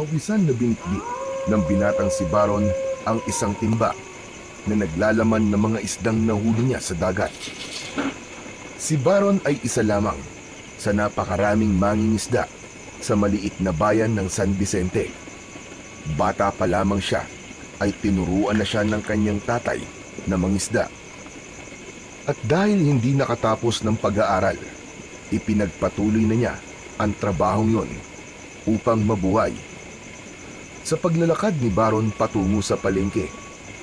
Pawisan na binitbit ng binatang si Baron ang isang timba na naglalaman ng mga isdang nahuli niya sa dagat. Si Baron ay isa lamang sa napakaraming mangingisda sa maliit na bayan ng San Vicente. Bata pa lamang siya ay tinuruan na siya ng kanyang tatay na mangisda. At dahil hindi nakatapos ng pag-aaral, ipinagpatuloy na niya ang trabahong yon upang mabuhay. Sa paglalakad ni Baron patungo sa palengke,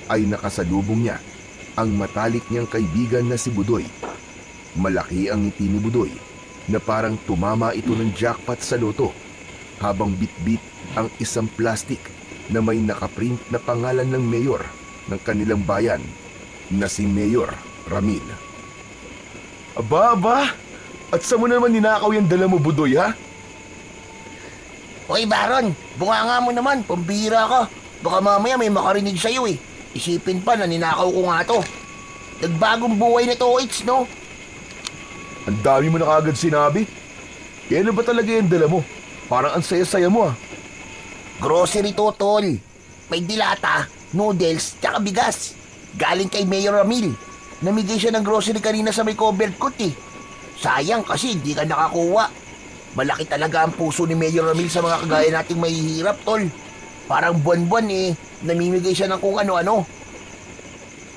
ay nakasalubong niya ang matalik niyang kaibigan na si Budoy. Malaki ang ngiti ni Budoy na parang tumama ito ng jackpot sa loto habang bitbit ang isang plastik na may nakaprint na pangalan ng mayor ng kanilang bayan na si Mayor Ramil. Aba! At sa mo naman ninakaw yung dala mo, Budoy, ha? Hoy Baron, bunganga mo naman, pambira ka. Baka mamaya may makarinig sa'yo eh. Isipin pa na ninakaw ko nga to. Nagbagong buhay na to, Oits, no? Ang dami mo na kagad sinabi. Ano ba talaga yung dala mo? Parang ang saya-saya mo, ah. Grocery to, tol. May dilata, noodles, tsaka bigas. Galing kay Mayor Ramil. Namigay siya ng grocery kanina sa may covered court eh. Sayang kasi hindi ka nakakuha. Malaki talaga ang puso ni Mayor Ramil sa mga kagaya nating mahihirap, tol. Parang buwan-buwan eh, namimigay siya ng kung ano-ano.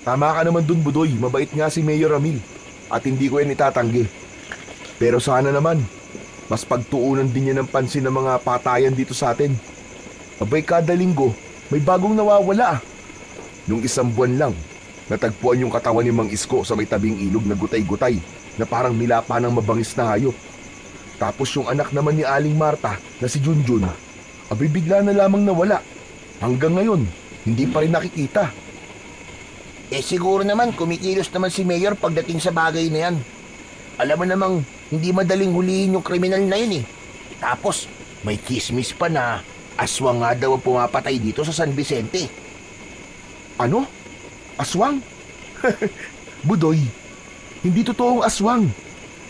Tama ka naman dun, Budoy. Mabait nga si Mayor Ramil. At hindi ko yan itatanggi. Pero sana naman, mas pagtuunan din niya ng pansin ng mga patayan dito sa atin. Abay, kada linggo, may bagong nawawala. Nung isang buwan lang, natagpuan yung katawan ni Mang Isko sa may tabing ilog na gutay-gutay na parang nilapa ng mabangis na hayop. Tapos yung anak naman ni Aling Marta na si Junjun, abay bigla na lamang nawala. Hanggang ngayon, hindi pa rin nakikita. Eh siguro naman kumikilos naman si Mayor pagdating sa bagay na yan. Alam mo namang hindi madaling hulihin yung kriminal na yun eh. Tapos may kismis pa na aswang nga daw ang pumapatay dito sa San Vicente. Ano? Aswang? Budoy, hindi totoong aswang.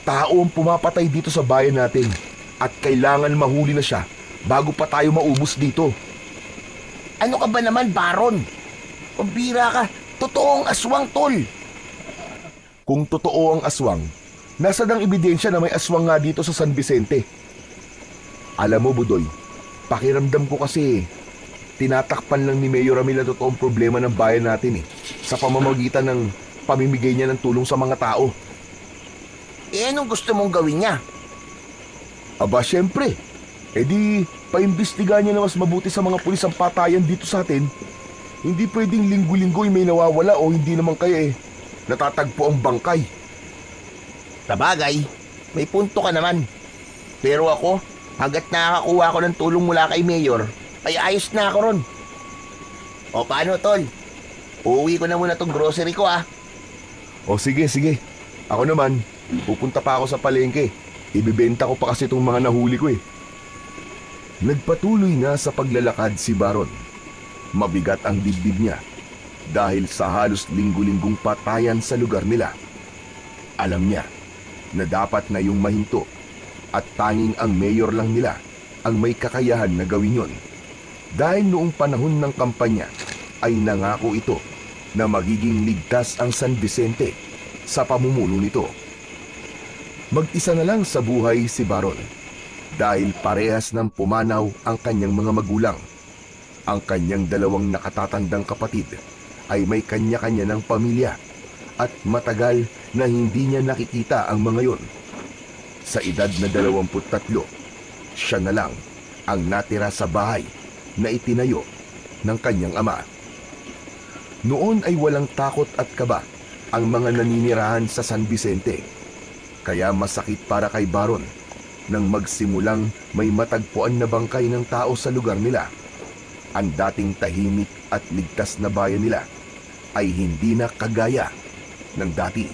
Tao ang pumapatay dito sa bayan natin at kailangan mahuli na siya bago pa tayo maubos dito. Ano ka ba naman, Baron? Pambira ka, totoong aswang, tol. Kung totoo ang aswang, nasaan ang ebidensya na may aswang nga dito sa San Vicente? Alam mo, Budoy, pakiramdam ko kasi tinatakpan lang ni Mayor Ramil ang totoong problema ng bayan natin sa pamamagitan ng pamimigay niya ng tulong sa mga tao. Eh anong gusto mong gawin niya? Aba, syempre. Di, paimbestiga niya na mas mabuti sa mga pulis ang patayan dito sa atin. Hindi pwedeng linggo-linggo may nawawala o hindi naman kaya natatagpo ang bangkay. Sabagay, may punto ka naman. Pero ako, hanggat nakakakuha ako ng tulong mula kay Mayor, ay ayos na ako ron. O paano, tol? Uuwi ko na muna tong grocery ko, ah. O sige. Ako naman, pupunta pa ako sa palengke. Ibibenta ko pa kasi itong mga nahuli ko. Nagpatuloy na sa paglalakad si Baron. Mabigat ang dibdib niya dahil sa halos linggo-linggong patayan sa lugar nila. Alam niya na dapat na yung mahinto at tanging ang mayor lang nila ang may kakayahan na gawin yon. Dahil noong panahon ng kampanya ay nangako ito na magiging ligtas ang San Vicente sa pamumuno nito. Mag-isa na lang sa buhay si Baron dahil parehas ng pumanaw ang kanyang mga magulang. Ang kanyang dalawang nakatatandang kapatid ay may kanya-kanya ng pamilya at matagal na hindi niya nakikita ang mga yon. Sa edad na 23, siya na lang ang natira sa bahay na itinayo ng kanyang ama. Noon ay walang takot at kaba ang mga naninirahan sa San Vicente. Kaya masakit para kay Baron nang magsimulang may matagpuan na bangkay ng tao sa lugar nila. Ang dating tahimik at ligtas na bayan nila ay hindi na kagaya ng dati.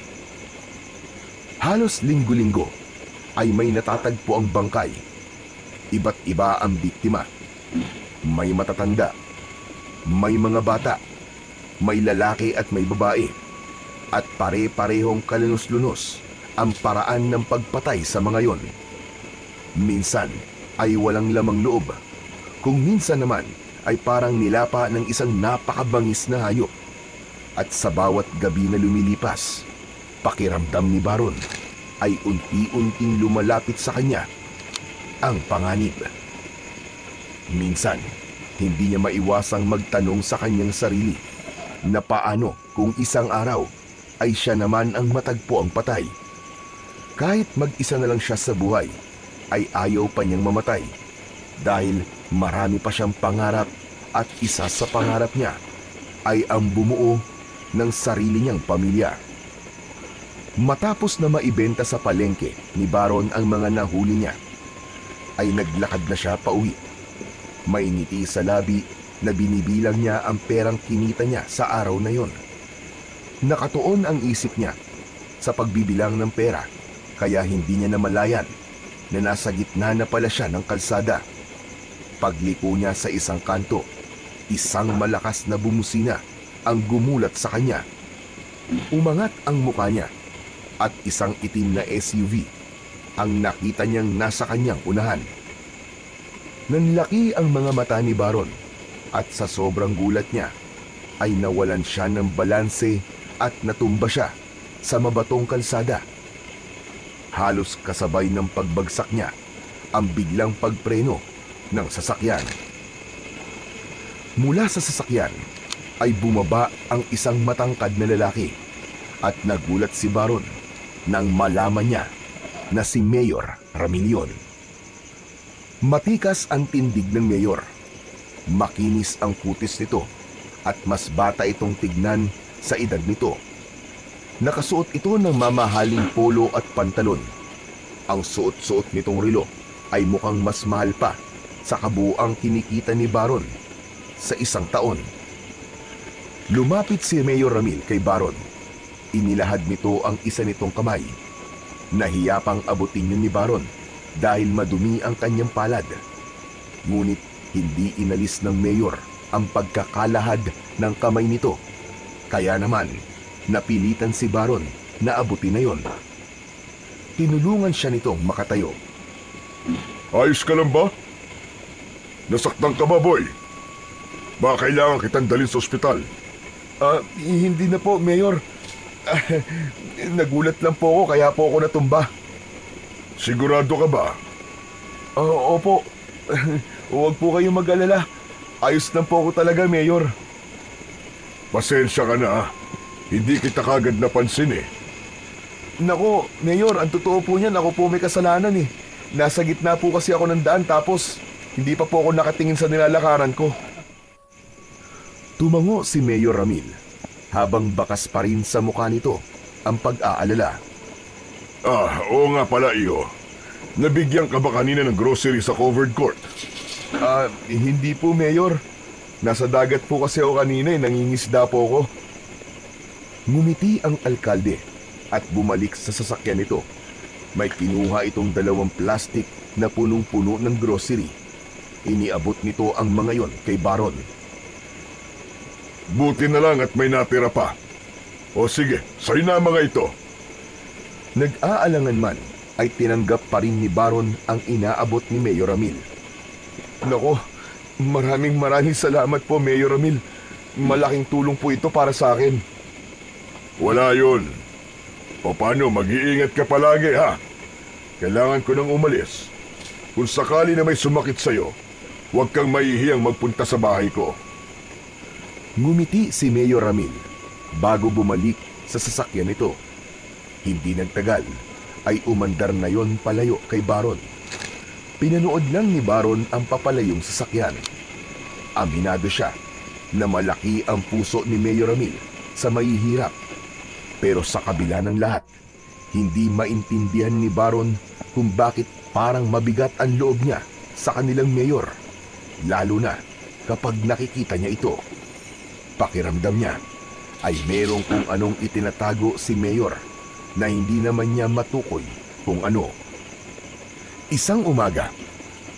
Halos linggo-linggo ay may natatagpo ang bangkay. Iba't iba ang biktima. May matatanda, may mga bata, may lalaki at may babae. At pare-parehong kalunos-lunos ang paraan ng pagpatay sa mga yon. Minsan ay walang lamang loob, Kung minsan naman ay parang nilapa ng isang napakabangis na hayop. At sa bawat gabi na lumilipas, pakiramdam ni Baron ay unti-unting lumalapit sa kanya ang panganib. Minsan, hindi niya maiwasang magtanong sa kanyang sarili na paano kung isang araw ay siya naman ang matagpo ang patay. Kahit mag-isa na lang siya sa buhay, ay ayaw pa niyang mamatay dahil marami pa siyang pangarap at isa sa pangarap niya ay ang bumuo ng sarili niyang pamilya. Matapos na maibenta sa palengke ni Baron ang mga nahuli niya, ay naglakad na siya pauwi. May ngiti sa labi na binibilang niya ang perang kinita niya sa araw na yon. Nakatuon ang isip niya sa pagbibilang ng pera, kaya hindi niya namalayan na nasa gitna na pala siya ng kalsada. Pagliko niya sa isang kanto, isang malakas na bumusina ang gumulat sa kanya. Umangat ang mukha niya at isang itim na SUV ang nakita niyang nasa kanyang unahan. Nanlaki ang mga mata ni Baron at sa sobrang gulat niya ay nawalan siya ng balanse at natumba siya sa mabatong kalsada. Halos kasabay ng pagbagsak niya ang biglang pagpreno ng sasakyan. Mula sa sasakyan ay bumaba ang isang matangkad na lalaki at nagulat si Baron nang malaman niya na si Mayor Ramillon. Matikas ang tindig ng Mayor. Makinis ang kutis nito at mas bata itong tignan sa edad nito. Nakasuot ito ng mamahaling polo at pantalon. Ang suot-suot nitong relo ay mukhang mas mahal pa sa kabuuang kinikita ni Baron sa isang taon. Lumapit si Mayor Ramil kay Baron. Inilahad nito ang isa nitong kamay. Nahiya pang abutin yun ni Baron dahil madumi ang kanyang palad. Ngunit hindi inalis ng Mayor ang pagkakalahad ng kamay nito. Kaya naman, napilitan si Baron na abutin na yon. Tinulungan siya nitong makatayo. Ayos ka lang ba? Nasaktan ka ba, boy? Baka kailangan kitang dalhin sa ospital. Hindi na po, Mayor. Nagulat lang po ako kaya po ako natumba. Sigurado ka ba? Opo. Huwag po kayong mag-alala. Ayos lang po ako talaga, Mayor. Pasensya ka na, ha? Hindi kita kagad napansin eh. Nako, Mayor, ang totoo po niyan, ako po may kasalanan eh. Nasa gitna po kasi ako ng daan tapos hindi pa po ako nakatingin sa nilalakaran ko. Tumango si Mayor Ramil habang bakas pa rin sa mukha nito ang pag-aalala. Oo nga pala, iyo. Nabigyan ka ba kanina ng grocery sa covered court? Hindi po, Mayor. Nasa dagat po kasi ako kanina eh, nangingisda po ako. Ngumiti ang alkalde at bumalik sa sasakyan nito. May kinuha itong 2 plastic na punong-puno ng grocery. Iniabot nito ang mga yon kay Baron. Buti na lang at may natira pa. O sige, sa'yo na mga ito. Nag-aalangan man ay tinanggap pa rin ni Baron ang inaabot ni Mayor Ramil. Nako, maraming salamat po, Mayor Ramil. Malaking tulong po ito para sa akin. Wala yun. O paano, mag-iingat ka palagi, ha? Kailangan ko nang umalis. Kung sakali na may sumakit sa'yo, huwag kang mahihiyang magpunta sa bahay ko. Ngumiti si Mayor Ramil bago bumalik sa sasakyan nito. Hindi nagtagal ay umandar na yon palayo kay Baron. Pinanood lang ni Baron ang papalayong sasakyan. Aminado siya na malaki ang puso ni Mayor Ramil sa mahihirap. Pero sa kabila ng lahat, hindi maintindihan ni Baron kung bakit parang mabigat ang loob niya sa kanilang mayor. Lalo na kapag nakikita niya ito. Pakiramdam niya ay merong kung anong itinatago si Mayor na hindi naman niya matukoy kung ano. Isang umaga,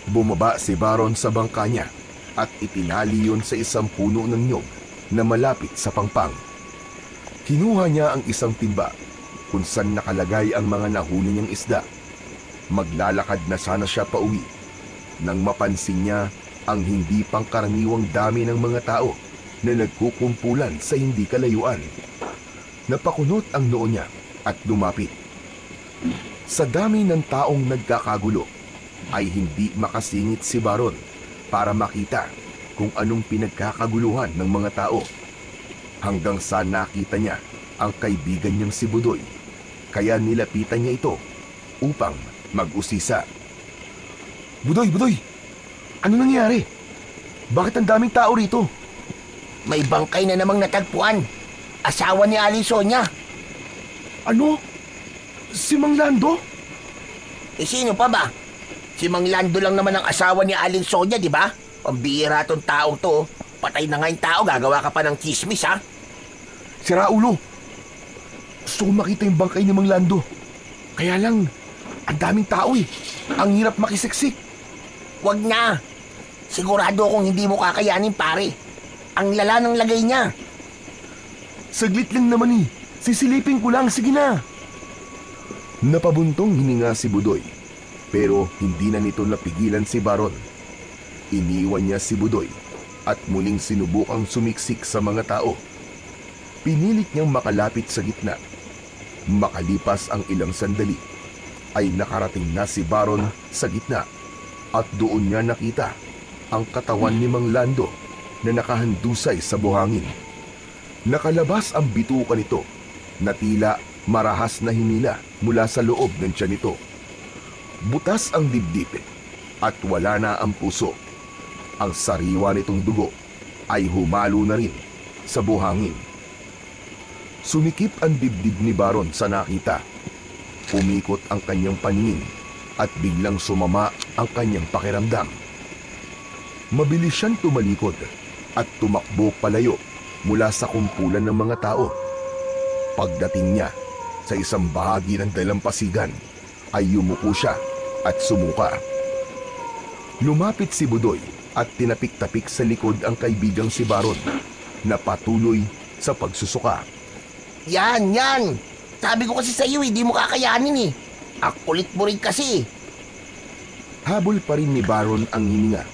bumaba si Baron sa bangka niya at itinali yun sa isang puno ng nyog na malapit sa pangpang. Kinuha niya ang isang timba kung saan nakalagay ang mga nahuli niyang isda. Maglalakad na sana siya pauwi nang mapansin niya ang hindi pangkaraniwang dami ng mga tao na nagkukumpulan sa hindi kalayuan. Napakunot ang noo niya at lumapit. Sa dami ng taong nagkakagulo, ay hindi makasingit si Baron para makita kung anong pinagkakaguluhan ng mga tao. Hanggang sa nakita niya ang kaibigan niyang si Budoy, kaya nilapitan niya ito upang mag-usisa. Budoy! Budoy! Ano nangyari? Bakit ang daming tao rito? May bangkay na namang natagpuan. Asawa ni Aling Sonia. Ano? Si Mang Lando? Sino pa ba? Si Mang Lando lang naman ang asawa ni Aling Sonia, di ba? Pambihira tong taong to. Patay na nga yung tao, gagawa ka pa ng chismis, ha? Sira ulo! Gusto ko makita yung bangkay ni Mang Lando. Kaya lang, ang daming tao eh. Ang hirap makisiksik. Wag na. Sigurado akong hindi mo kakayanin, pare. Ang lala ng lagay niya. Saglit lang naman eh. Sisilipin ko lang, sige na. Napabuntong hininga si Budoy, pero hindi na nito napigilan si Baron. Iniwan niya si Budoy at muling sinubukang sumiksik sa mga tao. Pinilit niyang makalapit sa gitna. Makalipas ang ilang sandali, ay nakarating na si Baron sa gitna at doon niya nakita ang katawan ni Mang Lando na nakahandusay sa buhangin. Nakalabas ang bituka nito na tila marahas na hinila mula sa loob ng tiyan nito. Butas ang dibdib at wala na ang puso. Ang sariwa nitong dugo ay humalo na rin sa buhangin. Sumikip ang dibdib ni Baron sa nakita. Umikot ang kanyang paningin at biglang sumama ang kanyang pakiramdam. Mabilis siyang tumalikod at tumakbo palayo mula sa kumpulan ng mga tao. Pagdating niya sa isang bahagi ng dalampasigan, ay yumuko siya at sumuka. Lumapit si Budoy at tinapik-tapik sa likod ang kaibigang si Baron na patuloy sa pagsusuka. Yan, yan. Sabi ko kasi sa iyo, hindi mo kakayanin eh. Ang kulit mo rin kasi. Habol pa rin ni Baron ang hininga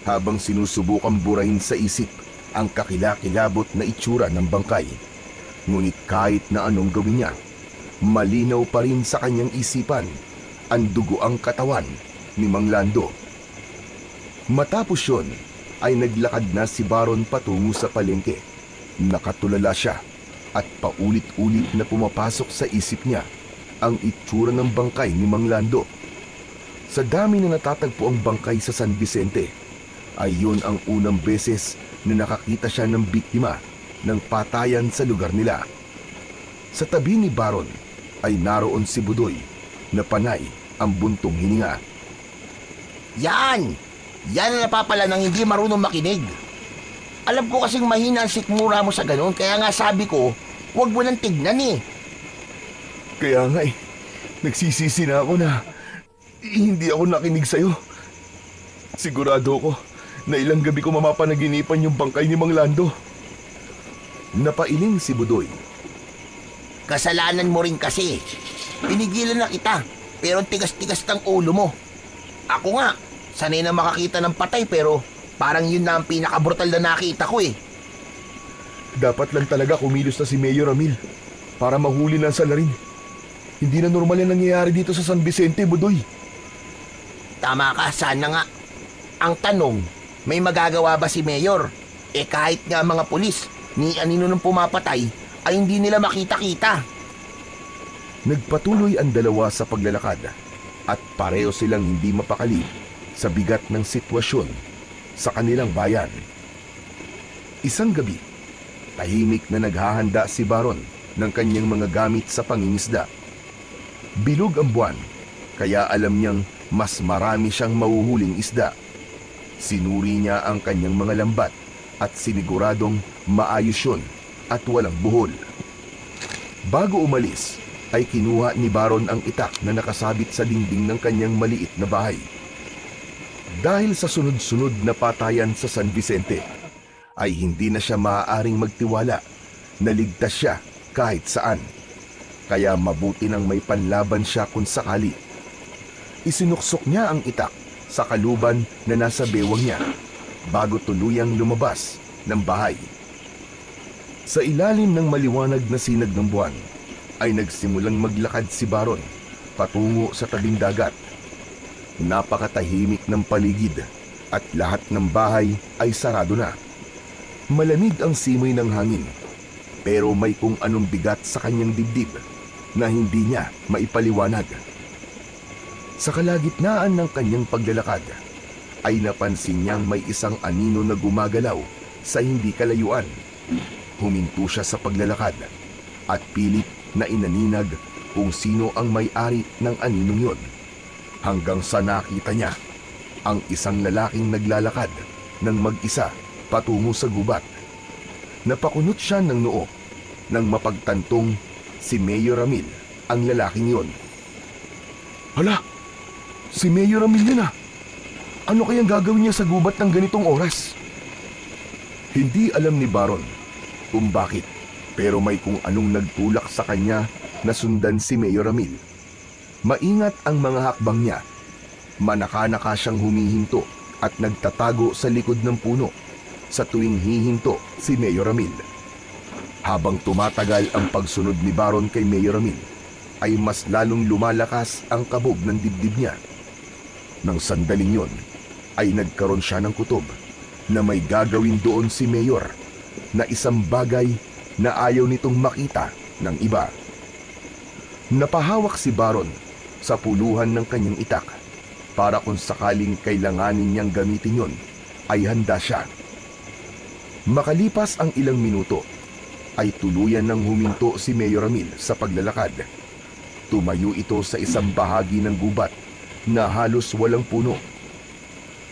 habang sinusubukang burahin sa isip ang kakilakilabot na itsura ng bangkay. Ngunit kahit na anong gawin niya, malinaw pa rin sa kanyang isipan ang dugoang katawan ni Mang Lando. Matapos yun, ay naglakad na si Baron patungo sa palengke. Nakatulala siya at paulit-ulit na pumapasok sa isip niya ang itsura ng bangkay ni Mang Lando. Sa dami na natatagpo ang bangkay sa San Vicente, ay yun ang unang beses na nakakita siya ng biktima ng patayan sa lugar nila. Sa tabi ni Baron ay naroon si Budoy na panay ang buntong hininga. Yan! Yan ang napapala ng hindi marunong makinig. Alam ko kasing mahina ang sikmura mo sa ganun, kaya nga sabi ko, huwag mo nang tignan eh. Kaya nga nagsisisi na ako na hindi ako nakinig sa'yo. Sigurado ko na ilang gabi ko mamapanaginipan yung bangkay ni Mang Lando. Napailing si Budoy. Kasalanan mo rin kasi. Pinigilan na kita, pero ang tigas-tigas ng ulo mo. Ako nga, sanay na makakita ng patay pero parang yun na ang pinakabrutal na nakita ko eh. Dapat lang talaga kumilos na si Mayor Ramil para mahuli na ang salarin. Hindi na normal yung nangyayari dito sa San Vicente, Budoy. Tama ka, sana nga. Ang tanong, may magagawa ba si Mayor? Eh kahit nga mga pulis, ni anino nung pumapatay, ay hindi nila makita-kita. Nagpatuloy ang dalawa sa paglalakad at pareho silang hindi mapakali sa bigat ng sitwasyon sa kanilang bayan. Isang gabi, tahimik na naghahanda si Baron ng kanyang mga gamit sa pangingisda. Bilog ang buwan, kaya alam niyang mas marami siyang mahuhuling isda. Sinuri niya ang kanyang mga lambat at siniguradong maayos yun at walang buhol. Bago umalis, ay kinuha ni Baron ang itak na nakasabit sa dingding ng kanyang maliit na bahay. Dahil sa sunod-sunod na patayan sa San Vicente, ay hindi na siya maaaring magtiwala na ligtas siya kahit saan. Kaya mabuti nang may panlaban siya kung sakali. Isinuksok niya ang itak sa kaluban na nasa bewang niya bago tuluyang lumabas ng bahay. Sa ilalim ng maliwanag na sinag ng buwan ay nagsimulang maglakad si Baron patungo sa tabing dagat. Napakatahimik ng paligid at lahat ng bahay ay sarado na. Malamig ang simoy ng hangin, pero may kung anong bigat sa kanyang dibdib na hindi niya maipaliwanag. Sa kalagitnaan ng kanyang paglalakad ay napansin niyang may isang anino na gumagalaw sa hindi kalayuan. Huminto siya sa paglalakad at pilit na inaninag kung sino ang may-ari ng aninong yon, hanggang sa nakita niya ang isang lalaking naglalakad ng mag-isa patungo sa gubat. Napakunot siya ng noo nang mapagtantong si Mayor Ramil ang lalaking yon. Hala! Si Mayor Ramil yun ah! Ano kayang gagawin niya sa gubat ng ganitong oras? Hindi alam ni Baron kung bakit, pero may kung anong nagtulak sa kanya na sundan si Mayor Ramil. Maingat ang mga hakbang niya. Manaka-naka siyang humihinto at nagtatago sa likod ng puno sa tuwing hihinto si Mayor Ramil. Habang tumatagal ang pagsunod ni Baron kay Mayor Ramil, ay mas lalong lumalakas ang kabog ng dibdib niya. Nang sandaling yon, ay nagkaroon siya ng kutob na may gagawin doon si Mayor na isang bagay na ayaw nitong makita ng iba. Napahawak si Baron sa puluhan ng kanyang itak para kung sakaling kailanganin niyang gamitin yon, ay handa siya. Makalipas ang ilang minuto, ay tuluyan ng huminto si Mayor Ramil sa paglalakad. Tumayo ito sa isang bahagi ng gubat na halos walang puno.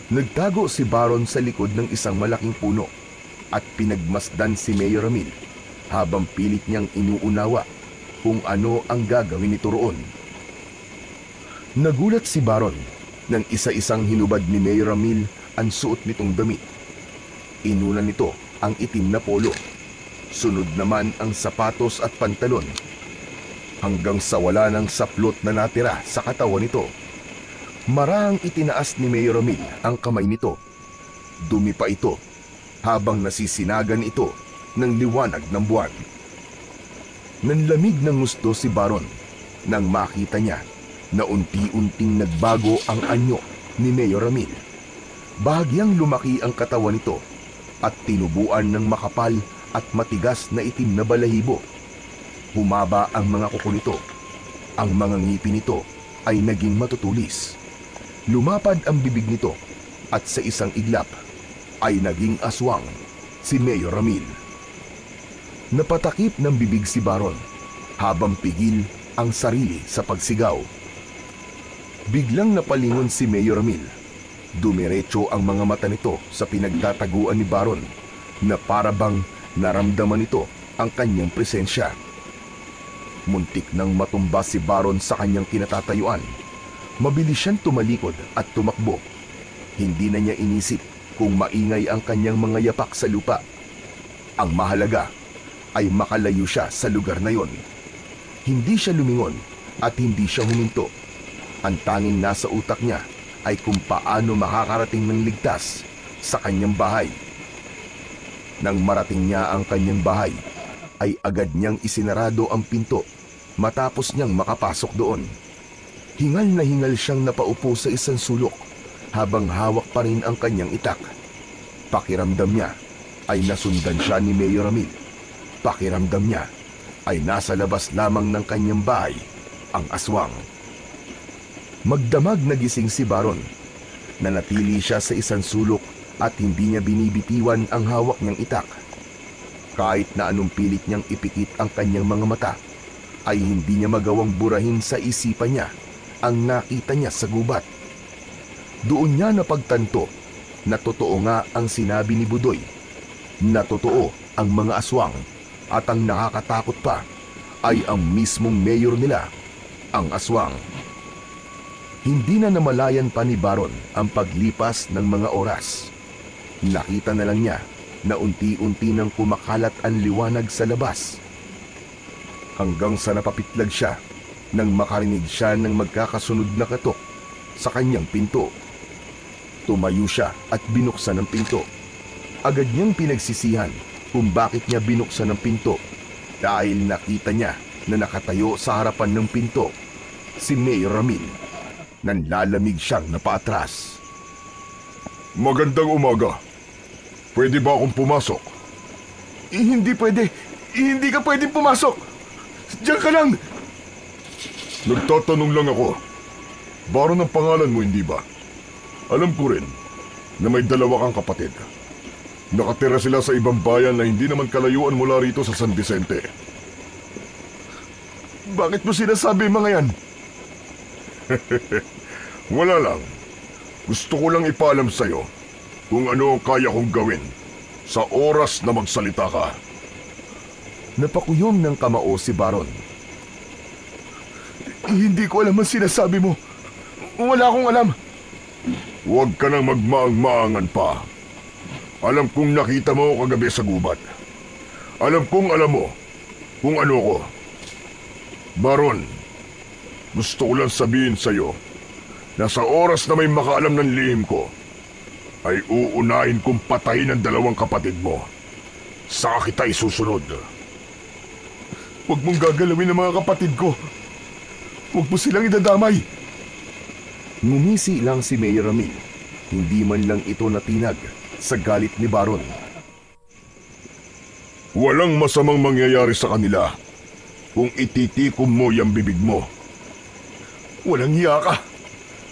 Nagtago si Baron sa likod ng isang malaking puno at pinagmasdan si Mayor Ramil habang pilit niyang inuunawa kung ano ang gagawin nito roon. Nagulat si Baron nang isa-isang hinubad ni Mayor Ramil ang suot nitong damit. Inuna nito ang itim na polo. Sunod naman ang sapatos at pantalon, hanggang sa wala ng saplot na natira sa katawan nito. Marahang itinaas ni Mayor Ramil ang kamay nito. Dumi pa ito habang nasisinagan ito ng liwanag ng buwan. Nanlamig ng gusto si Baron nang makita niya na unti-unting nagbago ang anyo ni Mayor Ramil. Bahagyang lumaki ang katawan nito at tinubuan ng makapal at matigas na itim na balahibo. Humaba ang mga kuko nito. Ang mga ngipin nito ay naging matutulis. Lumapad ang bibig nito at sa isang iglap ay naging aswang si Mayor Ramil. Napatakip ng bibig si Baron habang pigil ang sarili sa pagsigaw. Biglang napalingon si Mayor Ramil. Dumiretso ang mga mata nito sa pinagtataguan ni Baron na parabang naramdaman nito ang kanyang presensya. Muntik nang matumba si Baron sa kanyang kinatatayuan. Mabilis siyang tumalikod at tumakbo. Hindi na niya inisip kung maingay ang kanyang mga yapak sa lupa. Ang mahalaga ay makalayo siya sa lugar na yon. Hindi siya lumingon at hindi siya huminto. Ang tanging nasa utak niya ay kung paano makakarating ng ligtas sa kanyang bahay. Nang marating niya ang kanyang bahay, ay agad niyang isinarado ang pinto matapos niyang makapasok doon. Hingal na hingal siyang napaupo sa isang sulok habang hawak pa rin ang kanyang itak. Pakiramdam niya ay nasundan siya ni Mayor Ramil. Pakiramdam niya ay nasa labas lamang ng kanyang bahay ang aswang. Magdamag nagising si Baron. Nanatili siya sa isang sulok at hindi niya binibitiwan ang hawak niyang itak. Kahit na anong pilit niyang ipikit ang kanyang mga mata, ay hindi niya magawang burahin sa isipan niya ang nakita niya sa gubat. Doon niya napagtanto na totoo nga ang sinabi ni Budoy, na totoo ang mga aswang at ang nakakatakot pa ay ang mismong mayor nila, ang aswang. Hindi na namalayan pa ni Baron ang paglipas ng mga oras. Nakita na lang niya na unti-unti nang kumakalat ang liwanag sa labas. Hanggang sa napapitlag siya nang makarinig siya ng magkakasunod na katok sa kanyang pinto. Tumayo siya at binuksan ang pinto. Agad niyang pinagsisihan kung bakit niya binuksan ang pinto dahil nakita niya na nakatayo sa harapan ng pinto si Mayor Ramil. Nanlalamig siyang napaatras. Magandang umaga. Pwede ba akong pumasok? Hindi pwede. Hindi ka pwedeng pumasok. Diyan ka lang. Nagtatanong lang ako. Baron ang pangalan mo, hindi ba? Alam ko rin na may dalawa kang kapatid. Nakatira sila sa ibang bayan na hindi naman kalayuan mula rito sa San Vicente. Bakit mo sinasabi mga yan? Wala lang. Gusto ko lang ipaalam sa'yo kung ano ang kaya kong gawin sa oras na magsalita ka. Napakuyom ng kamao si Baron. Hindi ko alam ang sinasabi mo. Wala akong alam. Huwag ka nang magmaang-maangan pa. Alam kong nakita mo kagabi sa gubat. Alam kong alam mo kung ano ko. Baron, gusto ko lang sabihin sa'yo na sa oras na may makaalam ng lihim ko, ay uunahin kong patayin ang dalawang kapatid mo. Saka kita isusunod. Huwag mong gagalawin ang mga kapatid ko. Huwag mo silang idadamay. Ngumisi lang si Mayor Ramil. Hindi man lang ito natinag sa galit ni Baron. Walang masamang mangyayari sa kanila kung ititikom mo yung bibig mo. Walang hiya ka.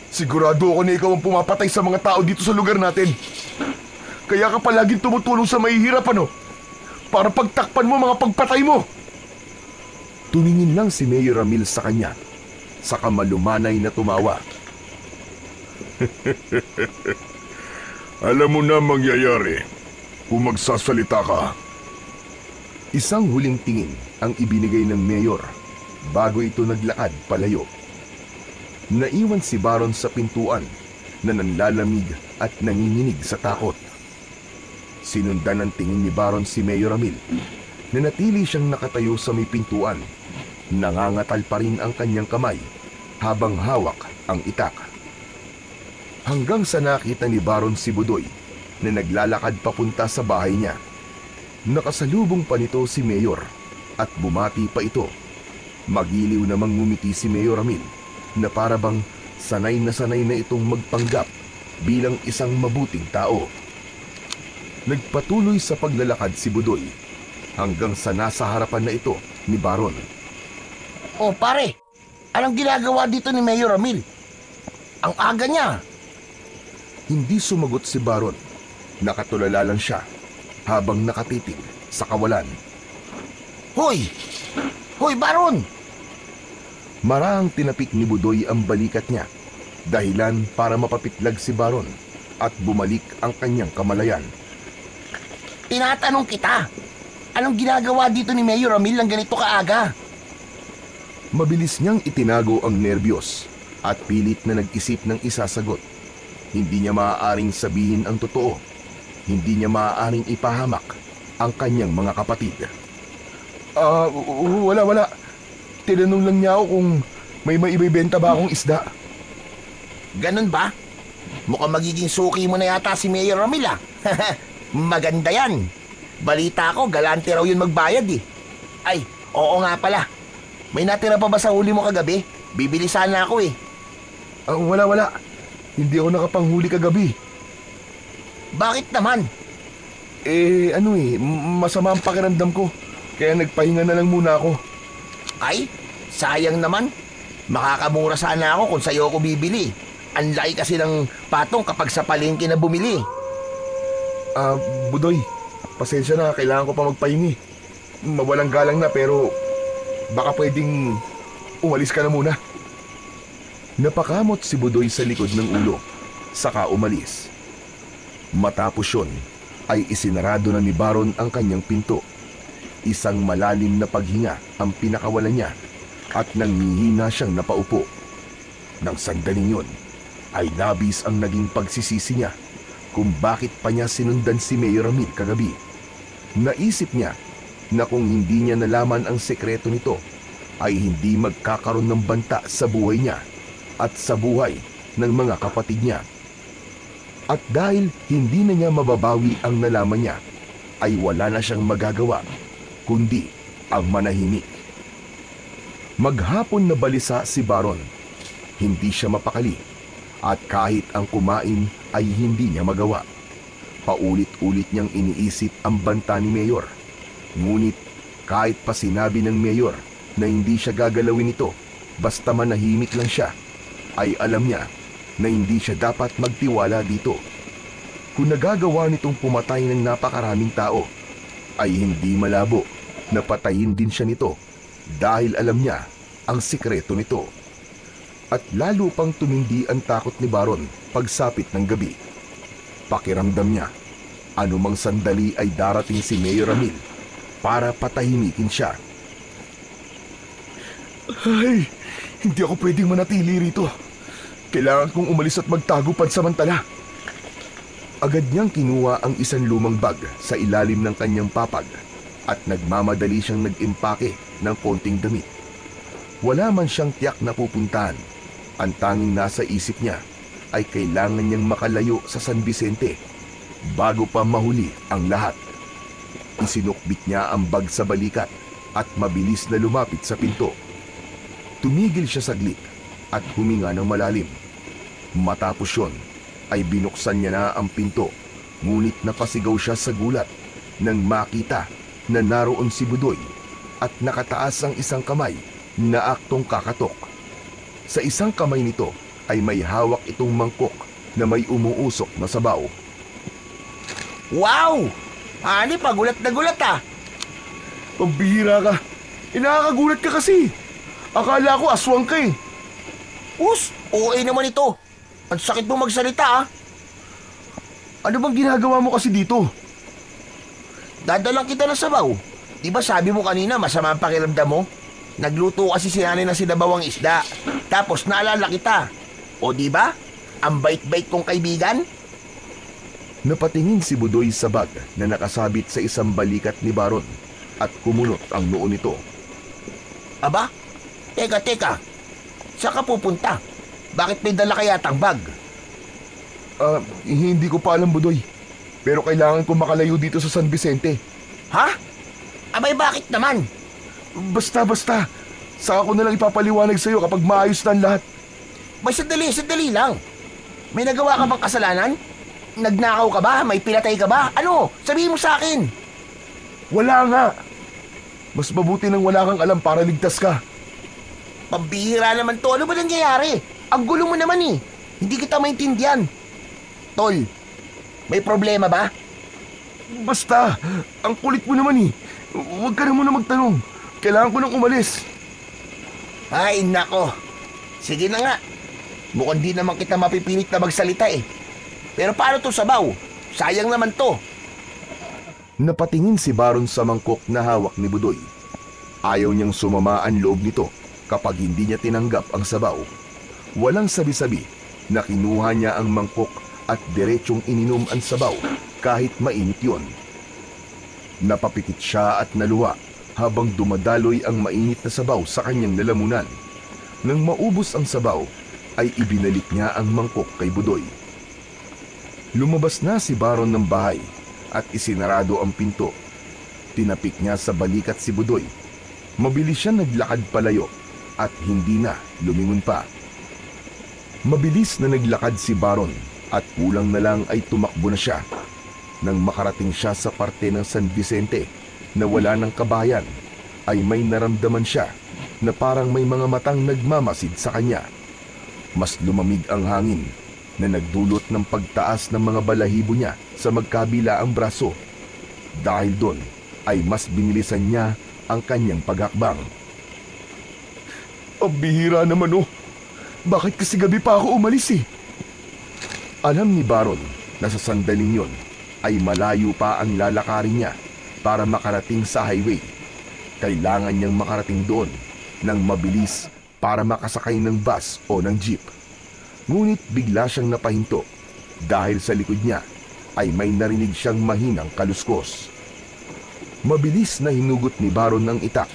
Sigurado ako na ikaw ang pumapatay sa mga tao dito sa lugar natin. Kaya ka palaging tumutulong sa mahihirap, ano? Para pagtakpan mo mga pagpatay mo. Tumingin lang si Mayor Ramil sa kanya, saka malumanay na tumawa. Alam mo na mangyayari kung magsasalita ka. Isang huling tingin ang ibinigay ng mayor bago ito naglakad palayo. Naiwan si Baron sa pintuan na nanlalamig at nanginginig sa takot. Sinundan ng tingin ni Baron si Mayor Ramil na natili siyang nakatayo sa may pintuan. Nangangatal pa rin ang kanyang kamay habang hawak ang itak. Hanggang sa nakita ni Baron si Budoy na naglalakad papunta sa bahay niya. Nakasalubong pa nito si Mayor at bumati pa ito. Magiliw namang ngumiti si Mayor Ramil na para bang sanay na itong magpanggap bilang isang mabuting tao. Nagpatuloy sa paglalakad si Budoy hanggang sa nasa harapan na ito ni Baron. Oh pare, anong ginagawa dito ni Mayor Ramil? Ang aga niya. Hindi sumagot si Baron. Nakatulala lang siya habang nakatitig sa kawalan. Hoy! Hoy, Baron! Marahang tinapik ni Budoy ang balikat niya, dahilan para mapapitlag si Baron at bumalik ang kanyang kamalayan. Tinatanong kita, anong ginagawa dito ni Mayor Ramil ng ganito kaaga? Mabilis niyang itinago ang nerbiyos at pilit na nag-isip ng isasagot. Hindi niya maaaring sabihin ang totoo. Hindi niya maaaring ipahamak ang kanyang mga kapatid. Wala. Tinanong lang niya ako kung may maibibenta ba akong isda. Ganun ba? Mukhang magiging suki mo na yata si Mayor Ramil ah. Maganda yan. Balita ko, galante raw yun magbayad eh. Ay, oo nga pala. May natira pa ba sa huli mo kagabi? Bibili sana ako eh. Wala. Hindi ako nakapanghuli kagabi. Bakit naman? Masama ang pakiramdam ko. Kaya nagpahinga na lang muna ako. Ay, sayang naman. Makakamura sana ako kung sa'yo ako bibili. Ang laki kasi ng patong kapag sa palengke na bumili. Budoy, pasensya na, kailangan ko pa magpahingi. Mawalang galang na pero baka pwedeng umalis ka na muna. Napakamot si Budoy sa likod ng ulo, saka umalis. Matapos yun, ay isinarado na ni Baron ang kanyang pinto. Isang malalim na paghinga ang pinakawalan niya at nanghihina siyang napaupo. Nang sandaling yun, ay labis ang naging pagsisisi niya kung bakit pa niya sinundan si Mayor Ramil kagabi. Naisip niya na kung hindi niya nalaman ang sekreto nito, ay hindi magkakaroon ng banta sa buhay niya at sa buhay ng mga kapatid niya. At dahil hindi na niya mababawi ang nalaman niya, ay wala na siyang magagawa, kundi ang manahimik. Maghapon na balisa si Baron. Hindi siya mapakali, at kahit ang kumain ay hindi niya magawa. Paulit-ulit niyang iniisip ang banta ni Mayor. Ngunit kahit pa sinabi ng Mayor na hindi siya gagalawin ito, basta manahimik lang siya, ay alam niya na hindi siya dapat magtiwala dito. Kung nagagawa nitong pumatay ng napakaraming tao, ay hindi malabo na patayin din siya nito dahil alam niya ang sikreto nito. At lalo pang tumindi ang takot ni Baron pagsapit ng gabi. Pakiramdam niya, anumang sandali ay darating si Mayor Ramil para patahimikin siya. Ay, hindi ako pwedeng manatili rito. Kailangan kong umalis at magtago pansamantala. Agad niyang kinuha ang isang lumang bag sa ilalim ng kanyang papag at nagmamadali siyang nag-impake ng konting damit. Wala man siyang tiyak na pupuntahan. Ang tanging nasa isip niya ay kailangan niyang makalayo sa San Vicente bago pa mahuli ang lahat. Isinukbit niya ang bag sa balikat at mabilis na lumapit sa pinto. Tumigil siya saglit at huminga ng malalim. Matapos yun, ay binuksan niya na ang pinto, ngunit napasigaw siya sa gulat nang makita na naroon si Budoy at nakataas ang isang kamay na aktong kakatok. Sa isang kamay nito ay may hawak itong mangkok na may umuusok na sabaw. Wow! Ani, pagulat na gulat ah! Pambihira ka! Nakakagulat ka kasi! Akala ko aswang ka eh! OA naman ito! Ang sakit mo magsalita ah! Ano bang ginagawa mo kasi dito? Dadalang kita ng sabaw. Di ba sabi mo kanina masama ang pakiramdam mo? Nagluto kasi si nanay ng sinabawang isda. Tapos naalala kita. O di ba? Ang bait-bait kong kaibigan? Napatingin si Budoy sa bag na nakasabit sa isang balikat ni Baron at kumunot ang noo nito. Aba? Teka. Saan ka pupunta? Bakit may dala kaya tang bag? Hindi ko pa alam, Budoy. Pero kailangan ko makalayo dito sa San Vicente. Ha? Abay, bakit naman? Basta. Saka ko na lang ipapaliwanag sa'yo kapag maayos na ang lahat. May sandali lang. May nagawa ka bang kasalanan? Nagnakaw ka ba? May pinatay ka ba? Ano? Sabihin mo sa akin. Wala nga. Mas mabuti nang wala kang alam para ligtas ka. Pambihira naman to. Ano ba nangyayari? Ang gulo mo naman eh. Hindi kita maintindihan. Tol, may problema ba? Basta, ang kulit mo naman eh. Huwag ka na muna magtanong. Kailangan ko nang umalis. Ay, nako. Sige na nga. Mukhang di naman kita mapipilit na magsalita eh. Pero paano to sabaw? Sayang naman to. Napatingin si Baron sa mangkok na hawak ni Budoy. Ayaw niyang sumama ang loob nito kapag hindi niya tinanggap ang sabaw. Walang sabi-sabi na kinuha niya ang mangkok at diretsong ininom ang sabaw kahit mainit yun. Napapikit siya at naluwa habang dumadaloy ang mainit na sabaw sa kanyang lalamunan. Nang maubos ang sabaw, ay ibinalik niya ang mangkok kay Budoy. Lumabas na si Baron ng bahay at isinarado ang pinto. Tinapik niya sa balikat si Budoy. Mabilis siya naglakad palayo at hindi na lumingon pa. Mabilis na naglakad si Baron at kulang na lang ay tumakbo na siya. Nang makarating siya sa parte ng San Vicente na wala ng kabayan, ay may naramdaman siya na parang may mga matang nagmamasid sa kanya. Mas lumamig ang hangin na nagdulot ng pagtaas ng mga balahibo niya sa magkabila ang braso. Dahil doon ay mas binilisan niya ang kanyang paghakbang. Ang bihira naman oh! Bakit kasi gabi pa ako umalis eh? Alam ni Baron na sa sandaling yon ay malayo pa ang lalakarin niya para makarating sa highway. Kailangan niyang makarating doon ng mabilis para makasakay ng bus o ng jeep. Ngunit bigla siyang napahinto dahil sa likod niya ay may narinig siyang mahinang kaluskos. Mabilis na hinugot ni Baron ang itak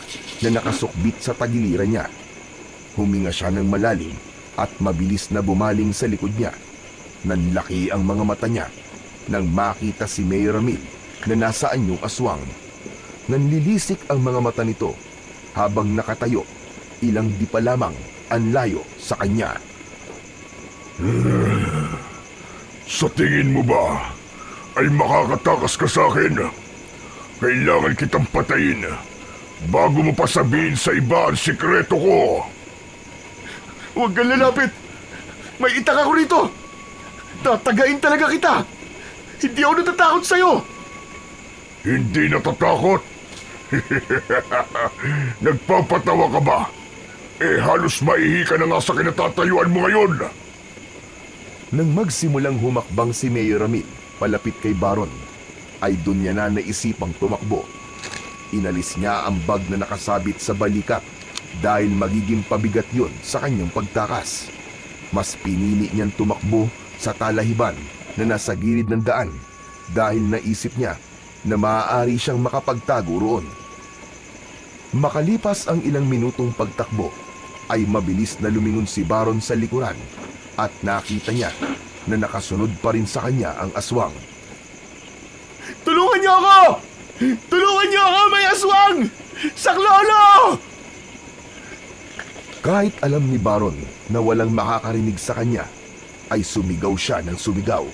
na nakasukbit sa tagiliran niya. Huminga siya ng malalim at mabilis na bumaling sa likod niya. Nanlaki ang mga mata niya nang makita si Mayor Ramil na nasa anyong aswang. Nanlilisik ang mga mata nito habang nakatayo, ilang di pa lamang ang layo sa kanya. Sa tingin mo ba ay makakatakas ka sa akin? Kailangan kitang patayin bago mo pa sabihin sa iba ang sikreto ko. Huwag kang lalapit! May itak ako rito! Tatagain talaga kita! Hindi ako natatakot sa'yo! Hindi natatakot? Nagpapatawa ka ba? Halos maihi ka na nga sa kinatatayuan mo ngayon. Nang magsimulang humakbang si Mayor Ramil palapit kay Baron, ay dun niya na naisipang tumakbo. Inalis niya ang bag na nakasabit sa balikat dahil magiging pabigat yun sa kanyang pagtakas. Mas pinili niyang tumakbo sa talahiban na nasa gilid ng daan dahil naisip niya na maaari siyang makapagtago roon. Makalipas ang ilang minutong pagtakbo, ay mabilis na lumingon si Baron sa likuran at nakita niya na nakasunod pa rin sa kanya ang aswang. Tulungan niyo ako! Tulungan niyo ako! May aswang! Saklolo! Kahit alam ni Baron na walang makakarinig sa kanya, ay sumigaw siya ng sumigaw.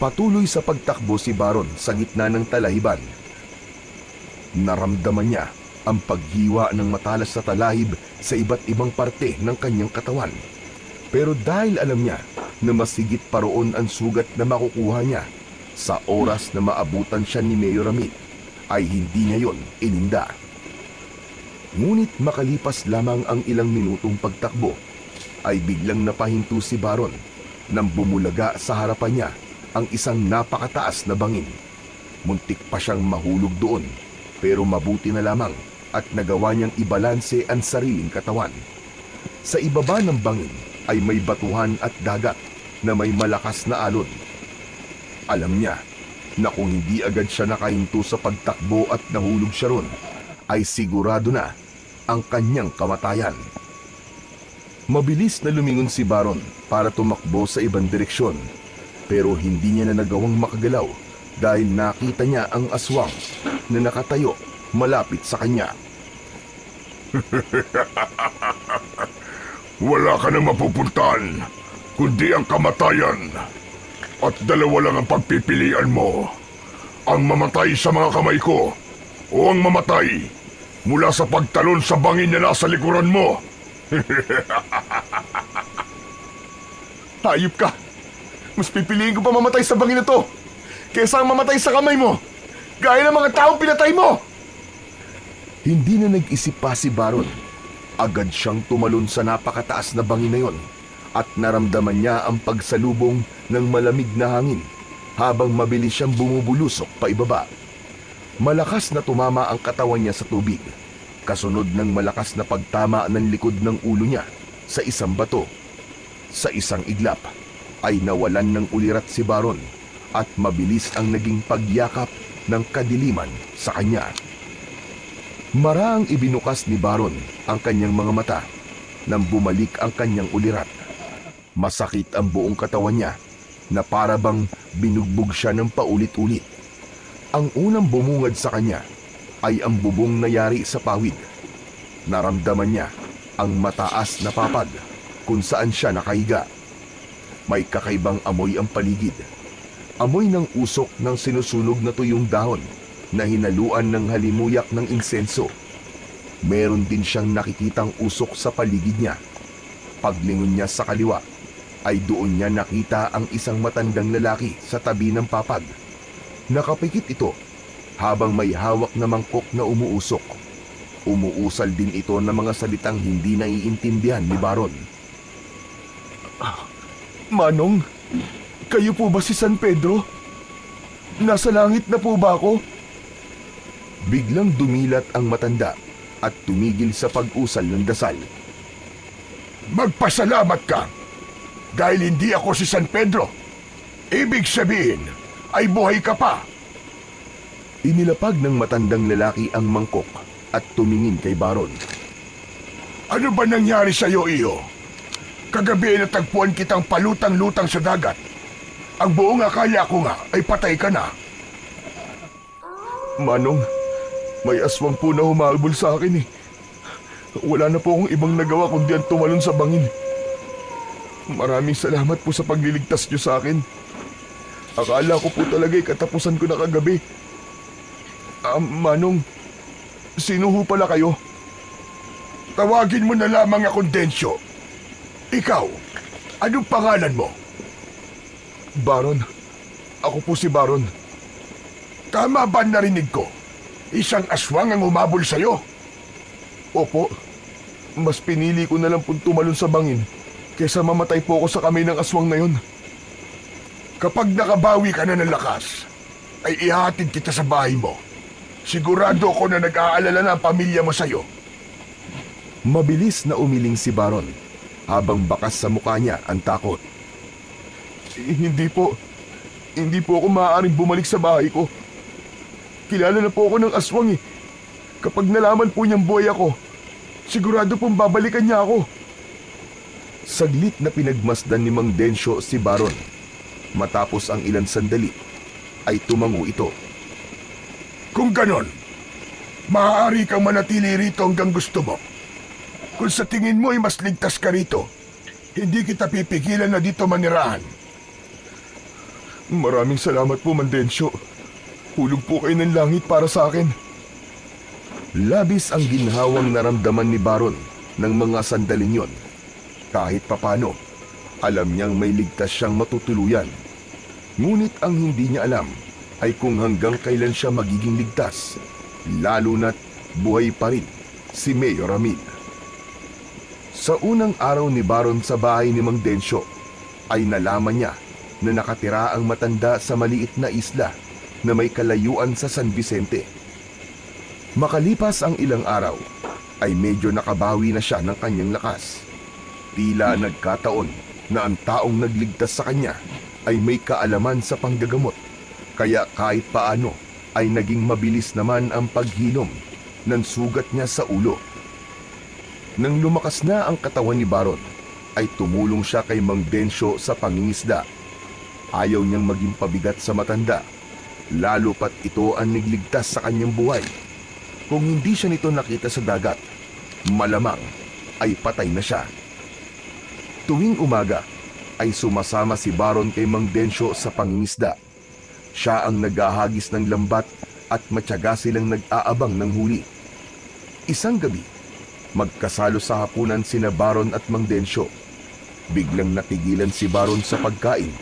Patuloy sa pagtakbo si Baron sa gitna ng talahiban. Naramdaman niya ang paghiwa ng matalas na talahib sa iba't ibang parte ng kanyang katawan. Pero dahil alam niya na mas higit pa roon ang sugat na makukuha niya sa oras na maabutan siya ni Mayor Ramil, ay hindi niya yon ininda. Ngunit makalipas lamang ang ilang minutong pagtakbo, ay biglang napahinto si Baron nang bumulaga sa harapan niya ang isang napakataas na bangin. Muntik pa siyang mahulog doon, pero mabuti na lamang at nagawa niyang ibalanse ang sariling katawan. Sa ibaba ng bangin ay may batuhan at dagat na may malakas na alon. Alam niya na kung hindi agad siya nakahinto sa pagtakbo at nahulog siya ron, ay sigurado na ang kanyang kamatayan. Mabilis na lumingon si Baron para tumakbo sa ibang direksyon, pero hindi niya na nagawang makagalaw dahil nakita niya ang aswang na nakatayo malapit sa kanya. Wala ka na mapupuntahan, kundi ang kamatayan. At dalawa lang ang pagpipilian mo. Ang mamatay sa mga kamay ko o ang mamatay mula sa pagtalon sa bangin na nasa likuran mo. Hayop ka! Mas pipiliin ko pa mamatay sa bangin na to kaysa ang mamatay sa kamay mo, gaya ng mga taong pinatay mo! Hindi na nag-isip pa si Baron. Agad siyang tumalon sa napakataas na bangin na yon at naramdaman niya ang pagsalubong ng malamig na hangin habang mabilis siyang bumubulusok pa ibaba. Malakas na tumama ang katawan niya sa tubig, kasunod ng malakas na pagtama ng likod ng ulo niya sa isang bato. Sa isang iglap ay nawalan ng ulirat si Baron at mabilis ang naging pagyakap ng kadiliman sa kanya. Maraang ibinukas ni Baron ang kanyang mga mata nang bumalik ang kanyang ulirat. Masakit ang buong katawan niya na para bang binugbog siya ng paulit-ulit. Ang unang bumungad sa kanya ay ang bubong na yari sa pawid. Naramdaman niya ang mataas na papag kung saan siya nakahiga. May kakaibang amoy ang paligid. Amoy ng usok ng sinusunog na tuyong dahon na hinaluan ng halimuyak ng insenso. Meron din siyang nakikitang usok sa paligid niya. Paglingon niya sa kaliwa, ay doon niya nakita ang isang matandang lalaki sa tabi ng papag. Nakapikit ito habang may hawak na mangkok na umuusok. Umuusal din ito ng mga salitang hindi naiintindihan ni Baron. Manong, kayo po ba si San Pedro? Nasa langit na po ba ako? Biglang dumilat ang matanda at tumigil sa pag-usal ng dasal. Magpasalamat ka dahil hindi ako si San Pedro. Ibig sabihin ay buhay ka pa. Inilapag ng matandang lalaki ang mangkok at tumingin kay Baron. Ano ba nangyari sa iyo, iyo? Kagabi ay natagpuan kitang palutang-lutang sa dagat. Ang buong akala ko nga ay patay ka na. Manong, may aswang po na humahabol sa akin eh. Wala na po akong ibang nagawa kundi ang tumalon sa bangin. Maraming salamat po sa pagliligtas niyo sa akin. Akala ko po talaga'y katapusan ko na kagabi. Manong, sino ho pala kayo? Tawagin mo na lamang akong Densyo. Ikaw, anong pangalan mo? Baron, ako po si Baron. Tama ba narinig ko? Isang aswang ang umabol sa'yo? Opo, mas pinili ko na lang pong tumalon sa bangin kaysa mamatay po ako sa kamay ng aswang na yun. Kapag nakabawi ka na ng lakas, ay ihatid kita sa bahay mo. Sigurado ko na nag-aalala na ang pamilya mo sa'yo. Mabilis na umiling si Baron habang bakas sa mukha niya ang takot. Hindi po ako maaaring bumalik sa bahay ko. Kilala na po ako ng aswang eh. Kapag nalaman po niyang buhay ako, sigurado pong babalikan niya ako. Saglit na pinagmasdan ni Mang Densyo si Baron. Matapos ang ilang sandali, ay tumango ito. Kung ganon, maaari kang manatili rito hanggang gusto mo. Kung sa tingin mo ay mas ligtas ka rito, hindi kita pipigilan na dito manirahan. Maraming salamat po, Mang Densyo. Hulog po kayo ng langit para sa akin. Labis ang ginhawang naramdaman ni Baron ng mga sandaling yon. Kahit papano, alam niyang may ligtas siyang matutuluyan. Ngunit ang hindi niya alam ay kung hanggang kailan siya magiging ligtas, lalo na't buhay pa rin si Mayor Ramil. Sa unang araw ni Baron sa bahay ni Mang Densyo, ay nalaman niya na nakatira ang matanda sa maliit na isla na may kalayuan sa San Vicente. Makalipas ang ilang araw, ay medyo nakabawi na siya ng kanyang lakas. Tila nagkataon na ang taong nagligtas sa kanya ay may kaalaman sa panggagamot, kaya kahit paano ay naging mabilis naman ang paghilom ng sugat niya sa ulo. Nang lumakas na ang katawan ni Baron, ay tumulong siya kay Mang Densyo sa pangingisda. Ayaw niyang maging pabigat sa matanda, lalo pat ito ang nagligtas sa kanyang buhay. Kung hindi siya nito nakita sa dagat, malamang ay patay na siya. Tuwing umaga, ay sumasama si Baron kay Mang Densyo sa pangingisda. Siya ang naghahagis ng lambat at matyaga silang nag-aabang ng huli. Isang gabi, magkasalo sa hapunan sina Baron at Mang Densyo. Biglang natigilan si Baron sa pagkain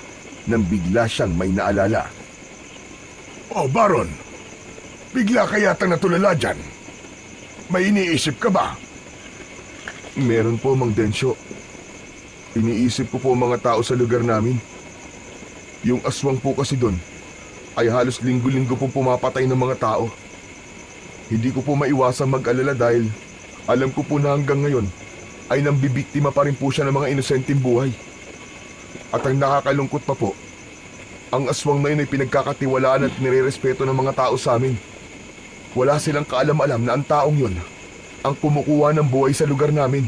nang bigla siyang may naalala. Oh, Baron, bigla ka yatang natulala dyan. May iniisip ka ba? Meron po, Mang Densyo. Iniisip ko po ang mga tao sa lugar namin. Yung aswang po kasi doon ay halos linggo-linggo po pumapatay ng mga tao. Hindi ko po maiwasang mag-alala dahil alam ko po na hanggang ngayon ay nambibiktima pa rin po siya ng mga inosenteng buhay. At ang nakakalungkot pa po, ang aswang na yun ay pinagkakatiwalaan at nirerespeto ng mga tao sa amin. Wala silang kaalam-alam na ang taong yun ang kumukuha ng buhay sa lugar namin.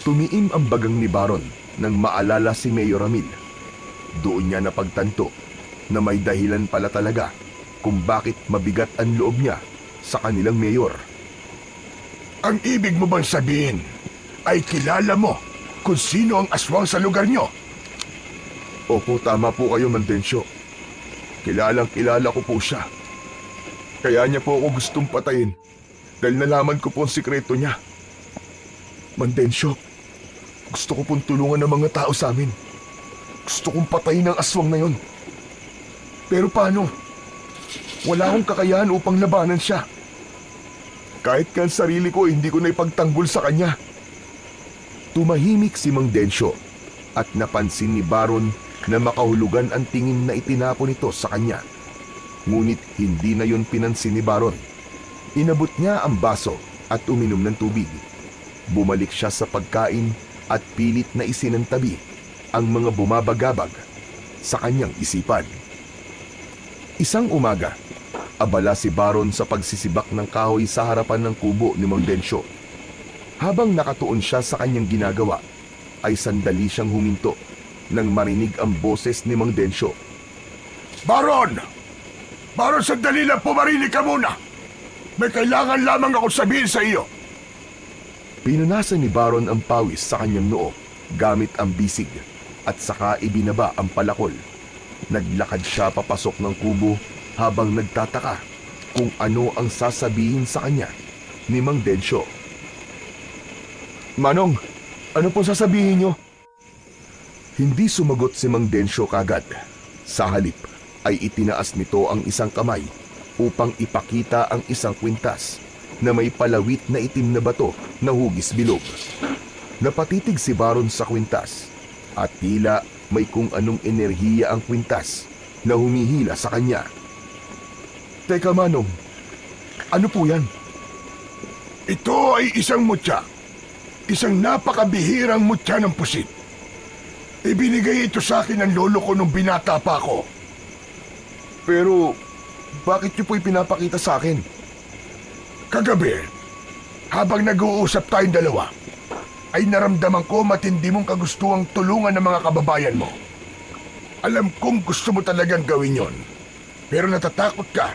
Tumiim ang bagang ni Baron nang maalala si Mayor Ramil. Doon niya napagtanto na may dahilan pala talaga kung bakit mabigat ang loob niya sa kanilang mayor. Ang ibig mo bang sabihin ay kilala mo kung sino ang aswang sa lugar nyo? Opo, tama po kayo, Mang Densyo. Kilalang kilala ko po siya. Kaya niya po ako gustong patayin dahil nalaman ko po ang sikreto niya. Mang Densyo, gusto ko pong tulungan ng mga tao sa amin. Gusto kong patayin ang aswang na yon. Pero paano? Wala akong kakayahan upang labanan siya. Kahit ka ang sarili ko, hindi ko na ipagtanggol sa kanya. Tumahimik si Mang Densyo at napansin ni Baron na makahulugan ang tingin na itinapon nito sa kanya. Ngunit hindi na yon pinansin ni Baron. Inabot niya ang baso at uminom ng tubig. Bumalik siya sa pagkain at pilit na isinantabi ang mga bumabagabag sa kanyang isipan. Isang umaga, abala si Baron sa pagsisibak ng kahoy sa harapan ng kubo ni Mang Densyo. Habang nakatuon siya sa kanyang ginagawa, ay sandali siyang huminto nang marinig ang boses ni Mang Densyo. Baron! Baron, sandali lang, pumarinig ka muna! May kailangan lamang ako sabihin sa iyo. Pinunasan ni Baron ang pawis sa kanyang noo gamit ang bisig at saka ibinaba ang palakol. Naglakad siya papasok ng kubo habang nagtataka kung ano ang sasabihin sa kanya ni Mang Densyo. Manong, ano pong sasabihin niyo? Hindi sumagot si Mang Densyo kagad. Sa halip ay itinaas nito ang isang kamay upang ipakita ang isang kwintas na may palawit na itim na bato na hugis bilog. Napatitig si Baron sa kwintas at tila may kung anong enerhiya ang kwintas na humihila sa kanya. Teka Manong, ano po yan? Ito ay isang mutya. Isang napakabihirang mutya ng pusit. Ibinigay ito sa akin ng lolo ko nung binata pa ako. Pero bakit niyo po ipinapakita sa akin? Kagabi, habang nag-uusap tayong dalawa, ay naramdaman ko matindi mong kagustuhang tulungan ng mga kababayan mo. Alam kong gusto mo talagang gawin yon. Pero natatakot ka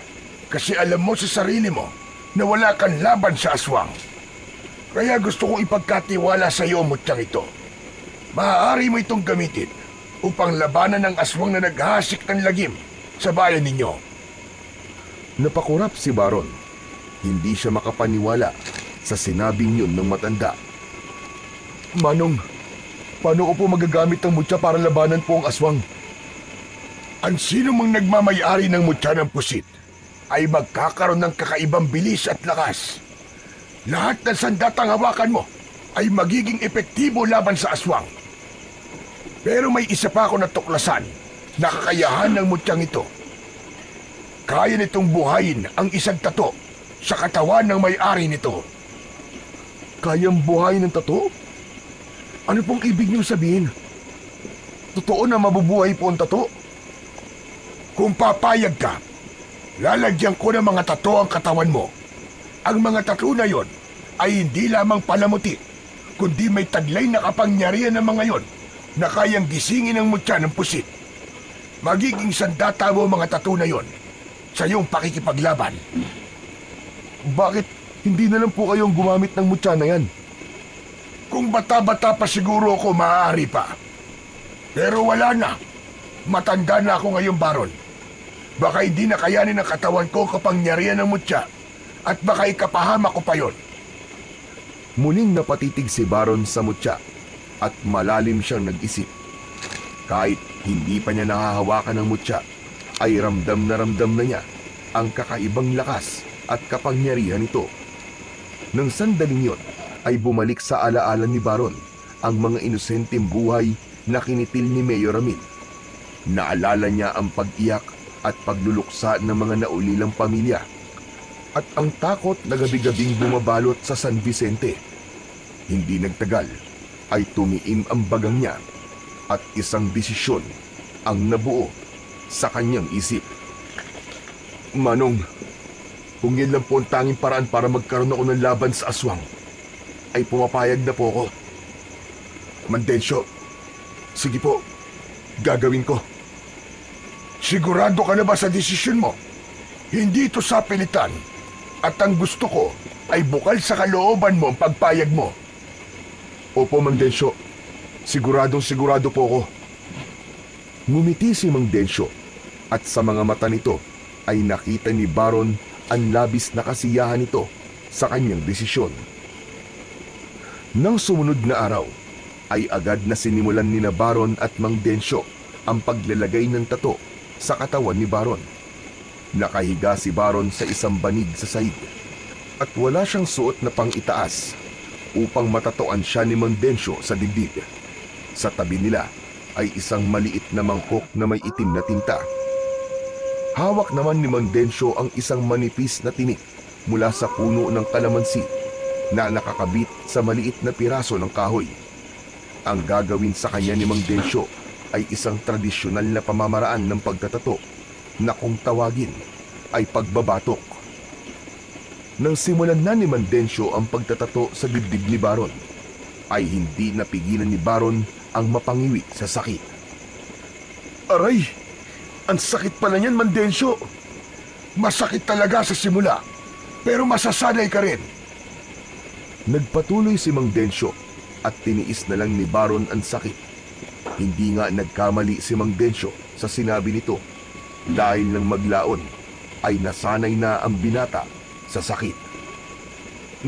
kasi alam mo sa sarili mo na wala kang laban sa aswang. Kaya gusto kong ipagkatiwala sa iyo ang mutyang ito. Maaari mo itong gamitin upang labanan ang aswang na naghahasik ng lagim sa bayan ninyo. Napakurap si Baron. Hindi siya makapaniwala sa sinabing yun ng matanda. Manong, paano ko po magagamit ang mutya para labanan po ang aswang? Ang sino mang nagmamayari ng mutya ng pusit ay magkakaroon ng kakaibang bilis at lakas. Lahat ng sandatang hawakan mo ay magiging epektibo laban sa aswang. Pero may isa pa ako natuklasan na kakayahan ng mutyang ito. Kaya nitong buhayin ang isang tato sa katawan ng may-ari nito. Kayang buhayin ng tato? Ano pong ibig niyong sabihin? Totoo na mabubuhay po ang tato? Kung papayag ka, lalagyan ko ng mga tato ang katawan mo. Ang mga tato na yon ay hindi lamang palamuti, kundi may taglay na kapangyarihan ng mga yon na kayang gisingin ang mutya ng pusit. Magiging sandata mo mga tato na yon sa iyong pakikipaglaban. Bakit hindi na lang po kayong gumamit ng mutya na yan? Kung bata-bata pa siguro ako, maaari pa. Pero wala na. Matanda na ako ngayon, Baron. Baka hindi na kayanin ng katawan ko kapangyarihan ng mutya at baka ikapahama ko pa yon. Muling napatitig si Baron sa mutya at malalim siyang nag-isip. Kahit hindi pa niya nahahawakan ng mutya, ay ramdam na niya ang kakaibang lakas at kapangyarihan nito. Nang sandaling yon, ay bumalik sa alaala ni Baron ang mga inosenteng buhay na kinitil ni Mayor Ramil. Naalala niya ang pag-iyak at pagluluksa ng mga naulilang pamilya at ang takot na gabi-gabing bumabalot sa San Vicente. Hindi nagtagal ay tumiim ang bagang niya at isang desisyon ang nabuo sa kanyang isip. Manong, kung yan lang po ang tanging paraan para magkaroon ako ng laban sa aswang, ay pumapayag na po ako. Mang Densyo, sige po, gagawin ko. Sigurado ka na ba sa desisyon mo? Hindi ito sa pilitan. At ang gusto ko ay bukal sa kalooban mo ang pagpayag mo. Opo, Mang Densyo. Sigurado po ako. Ngumiti si Mang Densyo at sa mga mata nito ay nakita ni Baron ang labis na kasiyahan nito sa kanyang desisyon. Nang sumunod na araw, ay agad na sinimulan ni na Baron at Mang Densyo ang paglalagay ng tato sa katawan ni Baron. Nakahiga si Baron sa isang banig sa sahig at wala siyang suot na pang-itaas upang matatoan siya ni Mang Densyo sa dibdib. Sa tabi nila ay isang maliit na mangkok na may itim na tinta. Hawak naman ni Mang Densyo ang isang manipis na tinik mula sa puno ng kalamansi na nakakabit sa maliit na piraso ng kahoy. Ang gagawin sa kanya ni Mang Densyo ay isang tradisyonal na pamamaraan ng pagtatato na kung tawagin ay pagbabatok. Nang simulan na ni Mandensyo ang pagtatato sa dibdib ni Baron, ay hindi napigilan ni Baron ang mapangiwi sa sakit. Aray! Ang sakit pala niyan, Mandensyo. Masakit talaga sa simula, pero masasanay ka rin. Nagpatuloy si Mandensyo at tiniis na lang ni Baron ang sakit. Hindi nga nagkamali si Mandensyo sa sinabi nito dahil nang maglaon ay nasanay na ang binata sa sakit.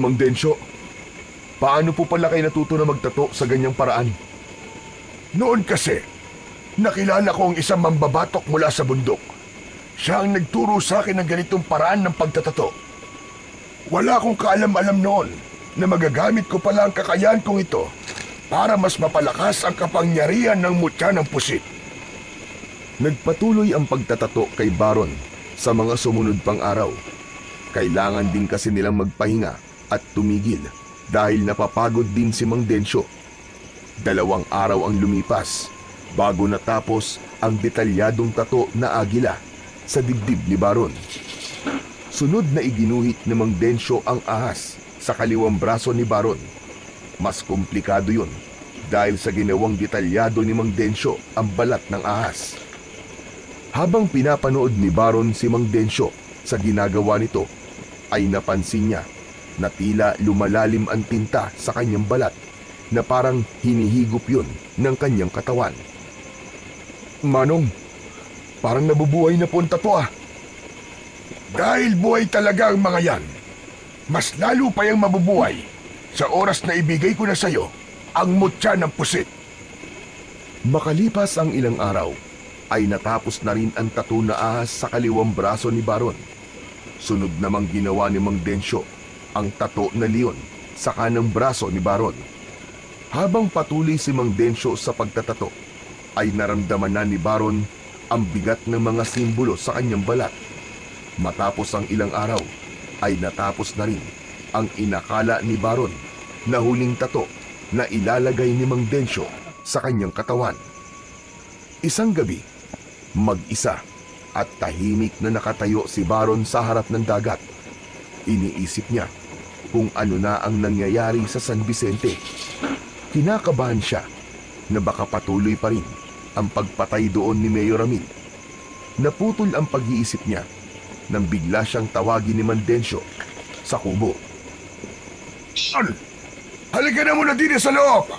Mandensyo, paano po pala kayo natuto na magtato sa ganyang paraan? Noon kasi, nakilala ko ang isang mambabatok mula sa bundok. Siya ang nagturo sa akin ng ganitong paraan ng pagtatato. Wala akong kaalam-alam noon na magagamit ko pala ang kakayahan kong ito para mas mapalakas ang kapangyarihan ng mutya ng pusit. Nagpatuloy ang pagtatato kay Baron sa mga sumunod pang araw. Kailangan din kasi nilang magpahinga at tumigil dahil napapagod din si Mandensyo. 2 araw ang lumipas bago natapos ang detalyadong tato na agila sa dibdib ni Baron. Sunod na iginuhit ni Mandensyo ang ahas sa kaliwang braso ni Baron. Mas komplikado yun dahil sa ginawang detalyado ni Mandensyo ang balat ng ahas. Habang pinapanood ni Baron si Mandensyo sa ginagawa nito, ay napansin niya na tila lumalalim ang tinta sa kanyang balat na parang hinihigop yun ng kanyang katawan. Manong, parang nabubuhay na po ang tato ah. Dahil buhay talaga ang mga yan, mas lalo pa yung mabubuhay sa oras na ibigay ko na sa'yo ang mutya ng pusit. Makalipas ang ilang araw, ay natapos na rin ang tato na ahas sa kaliwang braso ni Baron. Sunod namang ginawa ni Mandensyo ang tato na leon sa kanang braso ni Baron. Habang patuloy si Mandensyo sa pagtatato, ay naramdaman na ni Baron ang bigat ng mga simbolo sa kanyang balat. Matapos ang ilang araw, ay natapos na rin ang inakala ni Baron na huling tato na ilalagay ni Mandensyo sa kanyang katawan. Isang gabi, mag-isa at tahimik na nakatayo si Baron sa harap ng dagat. Iniisip niya kung ano na ang nangyayari sa San Vicente. Kinakabahan siya na baka patuloy pa rin ang pagpatay doon ni Mayor Ramil. Naputol ang pag-iisip niya nang bigla siyang tawagin ni Mandensyo sa kubo. Son, halika na muna din sa loob!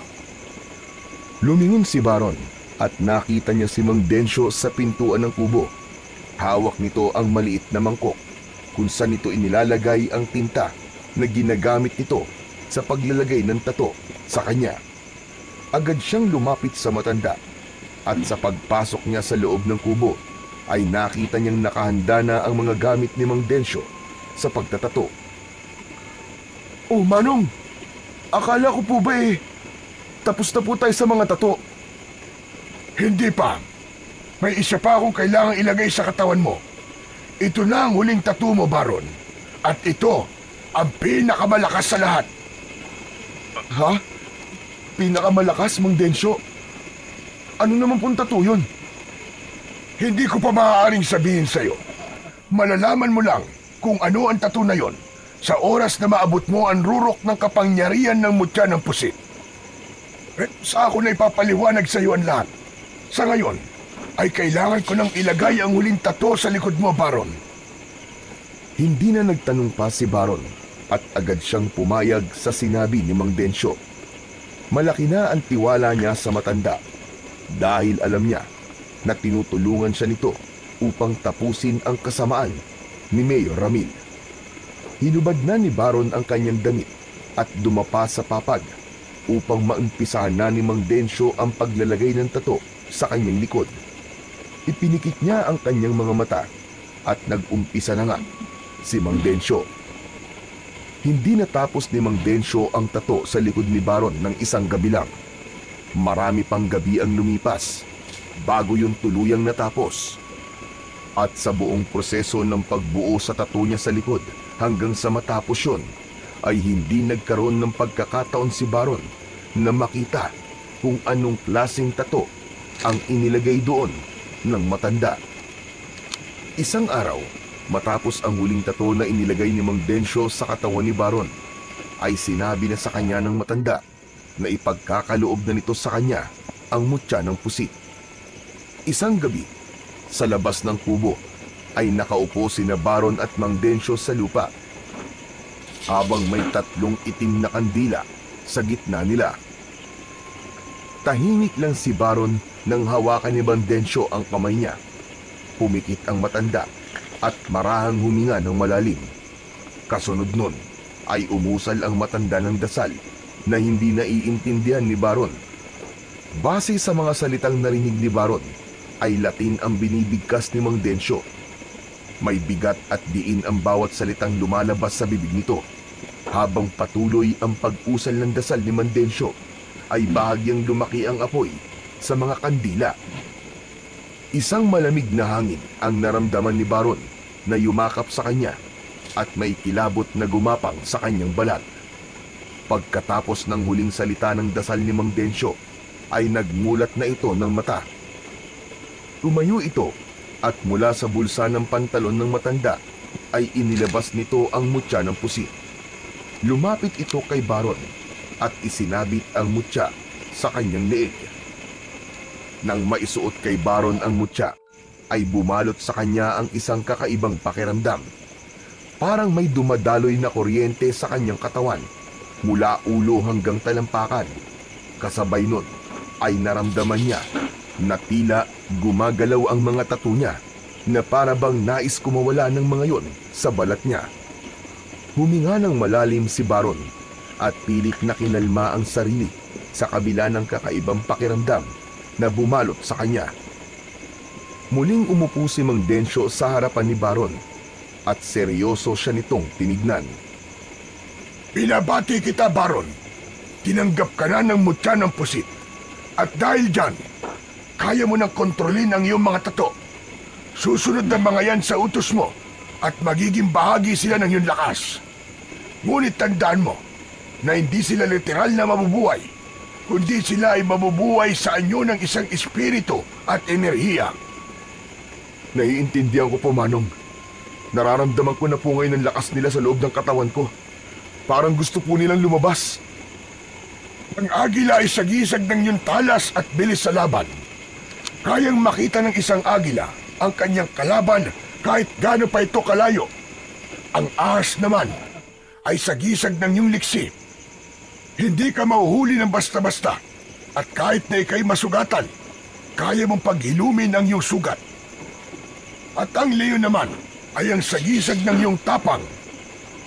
Lumingon si Baron at nakita niya si Mandensyo sa pintuan ng kubo. Hawak nito ang maliit na mangkok kung saan nito inilalagay ang tinta na ginagamit nito sa paglalagay ng tato sa kanya. Agad siyang lumapit sa matanda at sa pagpasok niya sa loob ng kubo ay nakita niyang nakahanda na ang mga gamit ni Mandensyo sa pagtatato. Oh, Manong, akala ko po ba tapos na po tayo sa mga tato? Hindi pa. May isa pa akong kailangang ilagay sa katawan mo. Ito na ang huling tattoo mo, Baron. At ito, ang pinakamalakas sa lahat. Ha? Pinakamalakas, Mandensyo? Ano naman pong tattoo yun? Hindi ko pa maaaring sabihin sa'yo. Malalaman mo lang kung ano ang tattoo na yon sa oras na maabot mo ang rurok ng kapangyarihan ng mutya ng pusit. Sa ako na ipapaliwanag sa'yo ang lahat. Sa ngayon, ay kailangan ko nang ilagay ang huling tato sa likod mo, Baron. Hindi na nagtanong pa si Baron at agad siyang pumayag sa sinabi ni Mandensyo. Malaki na ang tiwala niya sa matanda dahil alam niya na tinutulungan siya nito upang tapusin ang kasamaan ni Mayor Ramil. Hinubad na ni Baron ang kanyang damit at dumapa sa papag upang maumpisahan na ni Mandensyo ang paglalagay ng tato sa kanyang likod. Ipinikit niya ang kanyang mga mata at nag-umpisa na nga si Mandensyo. Hindi natapos ni Mandensyo ang tato sa likod ni Baron ng isang gabi lang. Marami pang gabi ang lumipas bago yung tuluyang natapos. At sa buong proseso ng pagbuo sa tato niya sa likod hanggang sa matapos yun, ay hindi nagkaroon ng pagkakataon si Baron na makita kung anong klaseng tato ang inilagay doon ng matanda. Isang araw, Matapos ang huling tato na inilagay ni Mang Densyo sa katawan ni Baron, ay sinabi na sa kanya ng matanda na ipagkakaloob na nito sa kanya ang mutya ng pusit. Isang gabi, sa labas ng kubo, ay nakaupo sina Baron at Mang Densyo sa lupa, habang may 3 itim na kandila sa gitna nila. Tahimik lang si Baron nang hawakan ni Mang Densyo ang kamay niya. Pumikit ang matanda at marahang huminga ng malalim. Kasunod nun ay umusal ang matanda ng dasal na hindi naiintindihan ni Baron. Base sa mga salitang narinig ni Baron, ay Latin ang binibigkas ni Mang Densyo. May bigat at diin ang bawat salitang lumalabas sa bibig nito. Habang patuloy ang pag-usal ng dasal ni Mang Densyo, ay bahagyang lumaki ang apoy sa mga kandila. Isang malamig na hangin ang naramdaman ni Baron na yumakap sa kanya at may kilabot na gumapang sa kanyang balat. Pagkatapos ng huling salita ng dasal ni Mang Densyo, ay nagmulat na ito ng mata. Tumayo ito at mula sa bulsa ng pantalon ng matanda ay inilabas nito ang mutya ng pusit. Lumapit ito kay Baron at isinabit ang mutya sa kanyang leeg. Nang maisuot kay Baron ang mutya, ay bumalot sa kanya ang isang kakaibang pakiramdam. Parang may dumadaloy na kuryente sa kanyang katawan, mula ulo hanggang talampakan. Kasabay nun, ay naramdaman niya na tila gumagalaw ang mga tattoo niya, na para bang nais kumawala ng mga yon sa balat niya. Huminga ng malalim si Baron at pilit na kinalma ang sarili sa kabila ng kakaibang pakiramdam na bumalot sa kanya. Muling umupo si Mang Densyo sa harapan ni Baron at seryoso siya nitong tinignan. Pinabati kita, Baron. Tinanggap ka na ng mutya ng pusit. At dahil dyan, kaya mo nang kontrolin ang iyong mga tato. Susunod na mga yan sa utos mo at magiging bahagi sila ng iyong lakas. Ngunit tandaan mo na hindi sila literal na mabubuhay, kundi sila ay mabubuhay sa anyo ng isang espiritu at enerhiya. Naiintindihan ko po, Manong. Nararamdaman ko na po ngayon ang lakas nila sa loob ng katawan ko. Parang gusto po nilang lumabas. Ang agila ay sagisag ng iyong talas at bilis sa laban. Kayang makita ng isang agila ang kanyang kalaban kahit gaano pa ito kalayo. Ang ahas naman ay sagisag ng iyong liksi. Hindi ka mahuhuli ng basta-basta at kahit na ika'y masugatan, kaya mong paghilumin ang iyong sugat. At ang leon naman ay ang sagisag ng iyong tapang.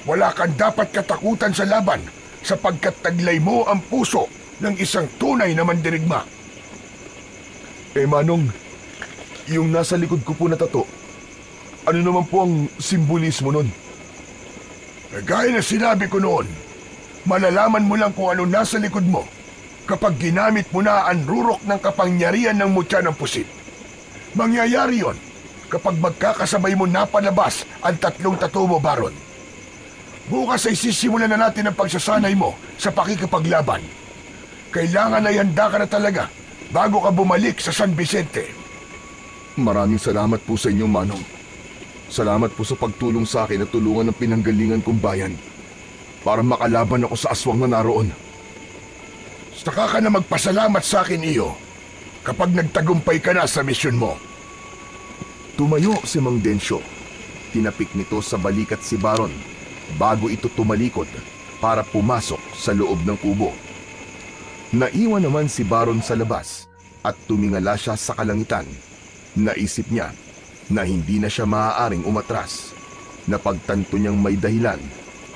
Wala kang dapat katakutan sa laban sapagkat taglay mo ang puso ng isang tunay na mandirigma. Manong, yung nasa likod ko po na tato, ano naman po ang simbolismo nun? Gaya na sinabi ko noon, malalaman mo lang kung ano nasa likod mo kapag ginamit mo na ang rurok ng kapangyarihan ng mutya ng pusit. Mangyayari yon kapag magkakasabay mo napalabas ang 3 tattoo mo, Baron. Bukas ay sisimulan na natin ang pagsasanay mo sa pakikipaglaban. Kailangan ay handa ka na talaga bago ka bumalik sa San Vicente. Maraming salamat po sa inyo, Manong. Salamat po sa pagtulong sa akin at tulungan ng pinanggalingan kong bayan para makalaban ako sa aswang na naroon. Saka ka na magpasalamat sa akin, iyo, kapag nagtagumpay ka na sa misyon mo. Tumayo si Mang Densyo. Tinapik nito sa balikat si Baron bago ito tumalikod para pumasok sa loob ng kubo. Naiwan naman si Baron sa labas at tumingala siya sa kalangitan. Naisip niya na hindi na siya maaaring umatras. Napagtanto niyang may dahilan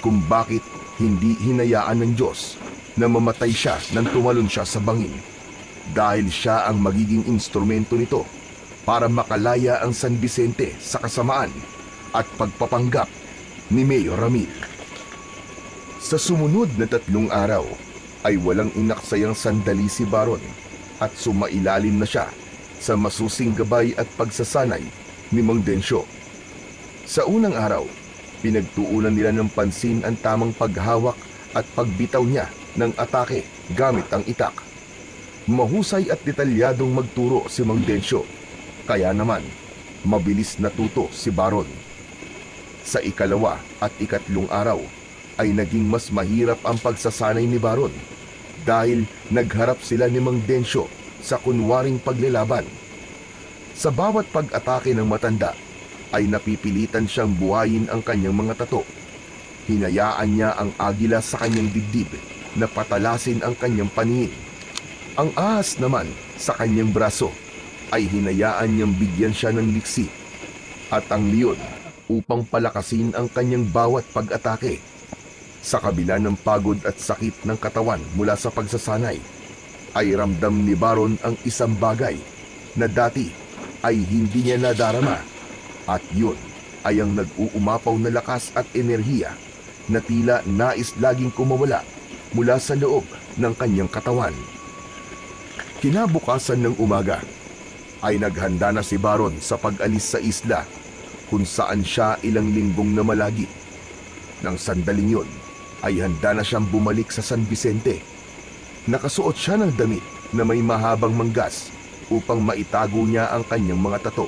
kung bakit hindi hinayaan ng Diyos na mamatay siya nang tumalon siya sa bangin. Dahil siya ang magiging instrumento nito para makalaya ang San Vicente sa kasamaan at pagpapanggap ni Mayor Ramil. Sa sumunod na 3 araw ay walang inaksayang sandali si Baron at sumailalim na siya sa masusing gabay at pagsasanay ni Mang Densyo. Sa unang araw, pinagtuunan nila ng pansin ang tamang paghawak at pagbitaw niya ng atake gamit ang itak. Mahusay at detalyadong magturo si Mang Densyo, kaya naman mabilis natuto si Baron. Sa ikalawa at ikatlong araw ay naging mas mahirap ang pagsasanay ni Baron dahil nagharap sila ni Mang Densyo sa kunwaring paglalaban. Sa bawat pag-atake ng matanda ay napipilitan siyang buhayin ang kanyang mga tato. Hinayaan niya ang agila sa kanyang dibdib na patalasin ang kanyang paningin. Ang ahas naman sa kanyang braso ay hinayaan niyang bigyan siya ng liksi, at ang leon upang palakasin ang kanyang bawat pag-atake. Sa kabila ng pagod at sakit ng katawan mula sa pagsasanay, ay ramdam ni Baron ang isang bagay na dati ay hindi niya nadarama, at yun ay ang nag-uumapaw na lakas at enerhiya na tila nais laging kumawala mula sa loob ng kanyang katawan. Kinabukasan ng umaga ay naghanda na si Baron sa pag-alis sa isla kung saan siya ilang linggong namalagi. Nang sandaling yun ay handa na siyang bumalik sa San Vicente. Nakasuot siya ng damit na may mahabang manggas upang maitago niya ang kanyang mga tato.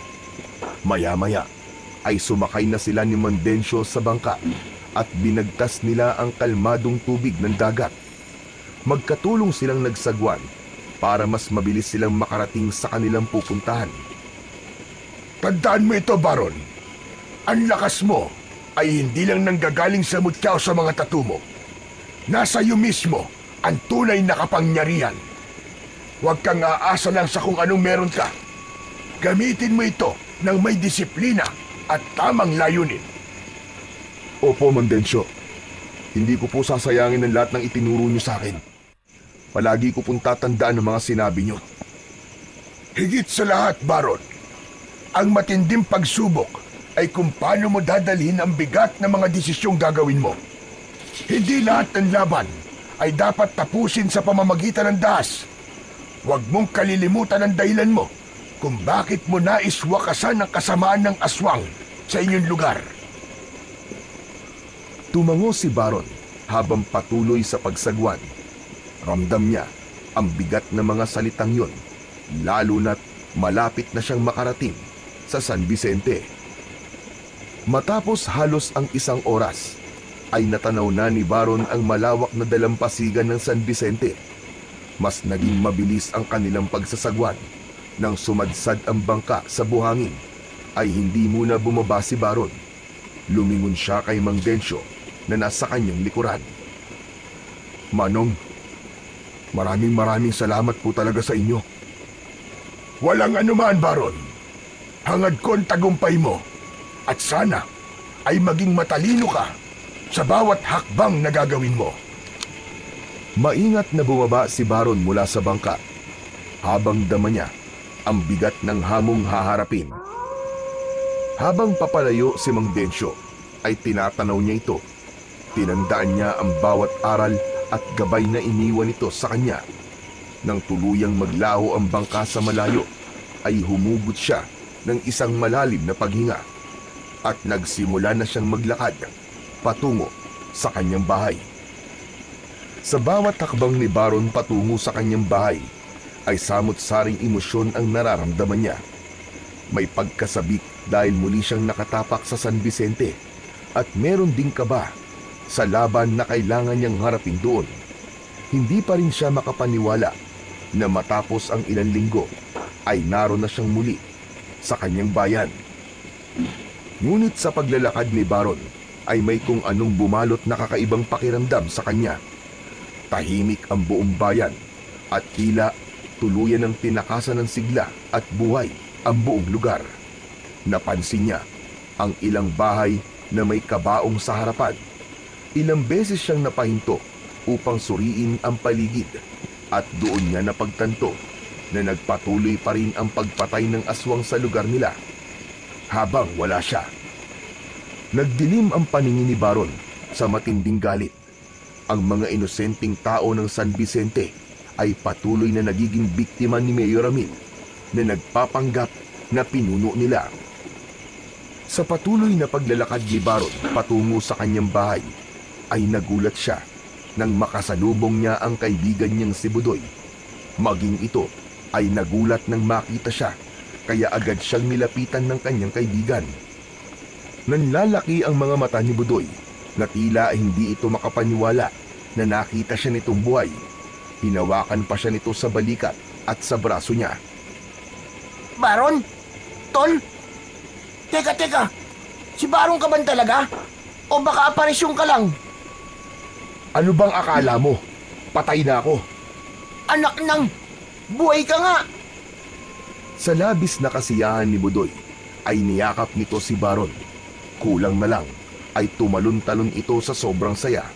Maya-maya ay sumakay na sila ni Mandensyo sa bangka at binagtas nila ang kalmadong tubig ng dagat. Magkatulong silang nagsagwan para mas mabilis silang makarating sa kanilang pupuntahan. Tandaan mo ito, Baron. Ang lakas mo ay hindi lang nanggagaling sa mutyaw sa mga tattoo mo. Nasa iyo mismo ang tunay na kapangyarihan. Huwag kang aasa lang sa kung anong meron ka. Gamitin mo ito ng may disiplina at tamang layunin. Opo, Mandensyo. Hindi ko po sasayangin ang lahat ng itinuro niyo sa akin. Palagi ko pong tatandaan ang mga sinabi niyo. Higit sa lahat, Baron, ang matinding pagsubok ay kung paano mo dadalhin ang bigat ng mga desisyong gagawin mo. Hindi lahat ng laban ay dapat tapusin sa pamamagitan ng dahas. Huwag mong kalilimutan ang dahilan mo kung bakit mo nais wakasan ang kasamaan ng aswang sa inyong lugar. Tumango si Baron habang patuloy sa pagsagwan. Ramdam niya ang bigat ng mga salitang yon, lalo na't malapit na siyang makarating sa San Vicente. Matapos halos ang isang oras, ay natanaw na ni Baron ang malawak na dalampasigan ng San Vicente. Mas naging mabilis ang kanilang pagsasagwan. Nang sumadsad ang bangka sa buhangin, ay hindi muna bumaba si Baron. Lumingon siya kay Mang Densyo na nasa kanyang likuran. Manong, maraming salamat po talaga sa inyo. Walang anuman, Baron. Hangad ko ang tagumpay mo at sana ay maging matalino ka sa bawat hakbang na gagawin mo. Maingat na bumaba si Baron mula sa bangka habang dama niya ang bigat ng hamong haharapin. Habang papalayo si Mang Densyo ay tinatanaw niya ito. Tinandaan niya ang bawat aral at gabay na iniwan ito sa kanya. Nang tuluyang maglaho ang bangka sa malayo, ay humugot siya ng isang malalim na paghinga at nagsimula na siyang maglakad patungo sa kanyang bahay. Sa bawat hakbang ni Baron patungo sa kanyang bahay, ay samot-saring emosyon ang nararamdaman niya. May pagkasabik dahil muli siyang nakatapak sa San Vicente at meron ding kaba sa laban na kailangan niyang harapin doon. Hindi pa rin siya makapaniwala na matapos ang ilang linggo ay naroon na siyang muli sa kanyang bayan. Ngunit sa paglalakad ni Baron ay may kung anong bumalot na kakaibang pakiramdam sa kanya. Tahimik ang buong bayan at tila tuluyan ng tinakasan ng sigla at buhay ang buong lugar. Napansin niya ang ilang bahay na may kabaong sa harapan. Ilang beses siyang napahinto upang suriin ang paligid at doon niya napagtanto na nagpatuloy pa rin ang pagpatay ng aswang sa lugar nila habang wala siya. Nagdilim ang paningin ni Baron sa matinding galit. Ang mga inosenteng tao ng San Vicente ay patuloy na nagiging biktima ni Mayor Ramil na nagpapanggap na pinuno nila. Sa patuloy na paglalakad ni Baron patungo sa kanyang bahay, ay nagulat siya nang makasalubong niya ang kaibigan niyang si Budoy. Maging ito ay nagulat nang makita siya, kaya agad siyang nilapitan ng kanyang kaibigan. Nanlalaki ang mga mata ni Budoy na tila hindi ito makapaniwala na nakita siya nitong buhay. Hinawakan pa siya nito sa balikat at sa braso niya. Baron? Tol? Teka. Si Baron ka ba talaga? O baka aparisyon ka lang? Ano bang akala mo? Patay na ako. Anak ng... Buhay ka nga! Sa labis na kasiyahan ni Budoy ay niyakap nito si Baron. Kulang na lang ay tumalon-talon ito sa sobrang saya.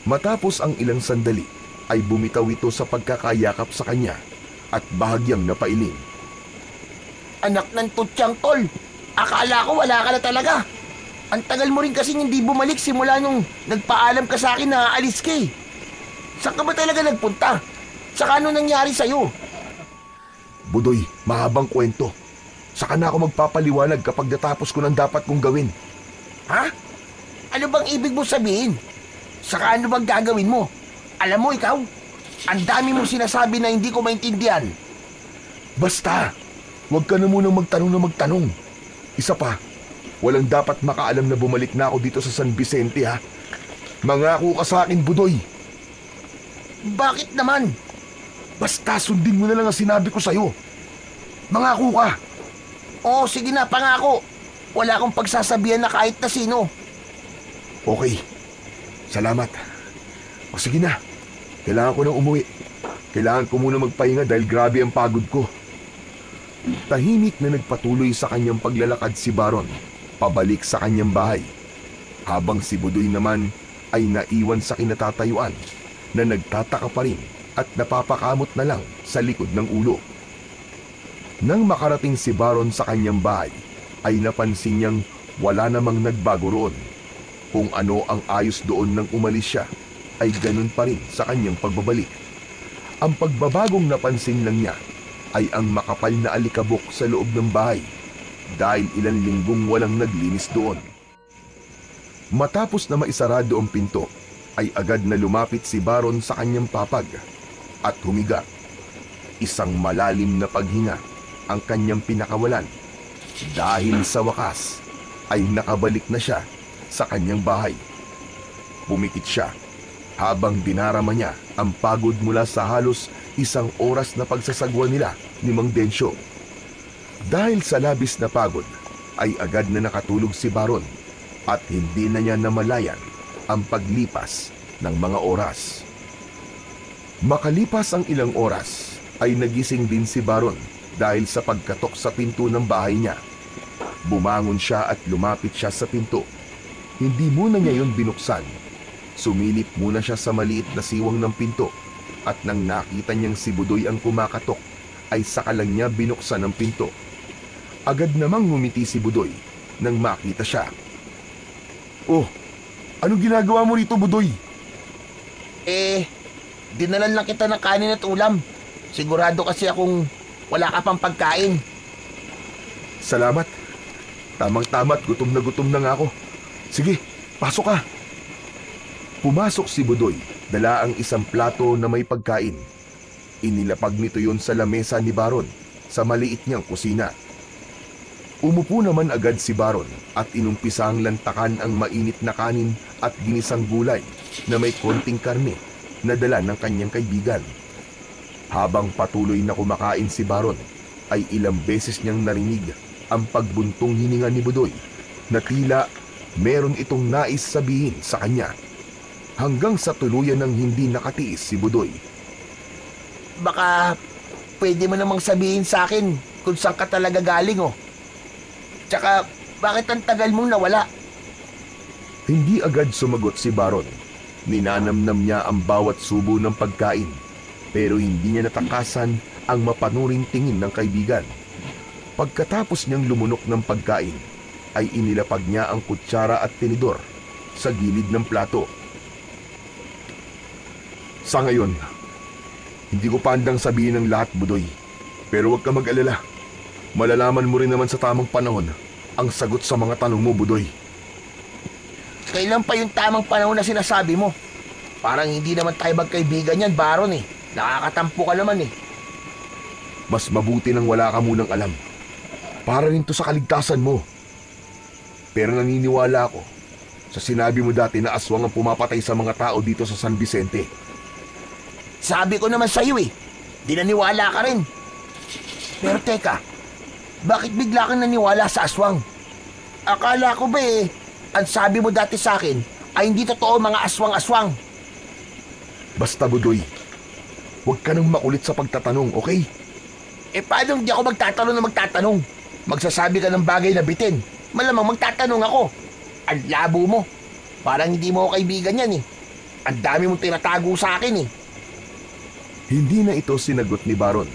Matapos ang ilang sandali ay bumitaw ito sa pagkakayakap sa kanya at bahagyang napailing. Anak ng tutyang, Tol! Akala ko wala ka na talaga. Ang tagal mo rin kasing hindi bumalik simula nung nagpaalam ka sa akin na aalis ka eh. Saan ka ba talaga nagpunta? Saka ano nangyari sa'yo? Budoy, mahabang kwento. Saka na ako magpapaliwanag kapag natapos ko ng dapat kong gawin. Ha? Ano bang ibig mo sabihin? Saka ano bang gagawin mo? Alam mo ikaw, ang dami mong sinasabi na hindi ko maintindihan. Basta, huwag ka na munang magtanong. Isa pa, walang dapat makaalam na bumalik na ako dito sa San Vicente ha. Mangako ka sa akin, Budoy. Bakit naman? Basta sundin mo na lang ang sinabi ko sa'yo. Mangako ka. Oo, sige na, pangako. Wala akong pagsasabihan na kahit na sino. Okay, salamat. O sige na, kailangan ko nang umuwi. Kailangan ko muna magpahinga dahil grabe ang pagod ko. Tahimik na nagpatuloy sa kanyang paglalakad si Baron, pabalik sa kanyang bahay. Habang si Budoy naman ay naiwan sa kinatatayuan na nagtataka pa rin at napapakamot na lang sa likod ng ulo. Nang makarating si Baron sa kanyang bahay, ay napansin niyang wala namang nagbago roon. Kung ano ang ayos doon nang umalis siya, ay ganun pa rin sa kanyang pagbabalik. Ang pagbabagong napansin lang niya ay ang makapal na alikabok sa loob ng bahay dahil ilang linggong walang naglinis doon. Matapos na maisarado ang pinto, ay agad na lumapit si Baron sa kanyang papag at humiga. Isang malalim na paghinga ang kanyang pinakawalan dahil sa wakas ay nakabalik na siya sa kanyang bahay. Pumikit siya habang dinarama niya ang pagod mula sa halos isang oras na pagsasagwa nila ni Mang Densyo. Dahil sa labis na pagod ay agad na nakatulog si Baron at hindi na niya namalayan ang paglipas ng mga oras. Makalipas ang ilang oras ay nagising din si Baron dahil sa pagkatok sa pinto ng bahay niya. Bumangon siya at lumapit siya sa pinto. Hindi muna niya yun binuksan. Sumilip muna siya sa maliit na siwang ng pinto at nang nakita niyang si Budoy ang kumakatok ay saka lang niya binuksan ang pinto. Agad namang ngumiti si Budoy nang makita siya. Oh, anong ginagawa mo rito, Budoy? Dinalan lang kita ng kanin at ulam. Sigurado kasi akong wala ka pang pagkain. Salamat. Tamang-tama at gutom na nga ako. Sige, pasok ka. Pumasok si Budoy, dala ang isang plato na may pagkain. Inilapag nito yon sa lamesa ni Baron sa maliit niyang kusina. Umupo naman agad si Baron at inumpisang lantakan ang mainit na kanin at ginisang gulay na may konting karne na dala ng kanyang kaibigan. Habang patuloy na kumakain si Baron, ay ilang beses niyang narinig ang pagbuntong hininga ni Budoy na tila meron itong nais sabihin sa kanya. Hanggang sa tuluyan ng hindi nakatiis si Budoy. Baka pwede mo namang sabihin sa akin kung saan ka talaga galing oh. Tsaka bakit ang tagal mong nawala? Hindi agad sumagot si Baron. Ninanamnam niya ang bawat subo ng pagkain, pero hindi niya natakasan ang mapanuring tingin ng kaibigan. Pagkatapos niyang lumunok ng pagkain, ay inilapag niya ang kutsara at tinidor sa gilid ng plato. Sa ngayon, hindi ko pa handang sabihin ang lahat, Budoy. Pero huwag ka mag-alala. Malalaman mo rin naman sa tamang panahon ang sagot sa mga tanong mo, Budoy. Kailan pa yung tamang panahon na sinasabi mo? Parang hindi naman tayo magkaibigan yan, Baron eh. Nakakatampo ka naman eh. Mas mabuti nang wala ka munang alam. Para rin to sa kaligtasan mo. Pero naniniwala ako sa sinabi mo dati na aswang ang pumapatay sa mga tao dito sa San Vicente. Sabi ko naman sa'yo eh, di naniwala ka rin. Pero teka, bakit bigla kang naniwala sa aswang? Akala ko ba ang sabi mo dati sa akin ay hindi totoo mga aswang-aswang. Basta Budoy, huwag ka nang makulit sa pagtatanong, okay? Paano hindi ako magtatanong na magtatanong? Magsasabi ka ng bagay na bitin. Malamang magtatanong ako. Ang labo mo. Parang hindi mo ako kaibigan yan eh. Ang dami mong tinatago sa akin eh. Hindi na ito sinagot ni Baron.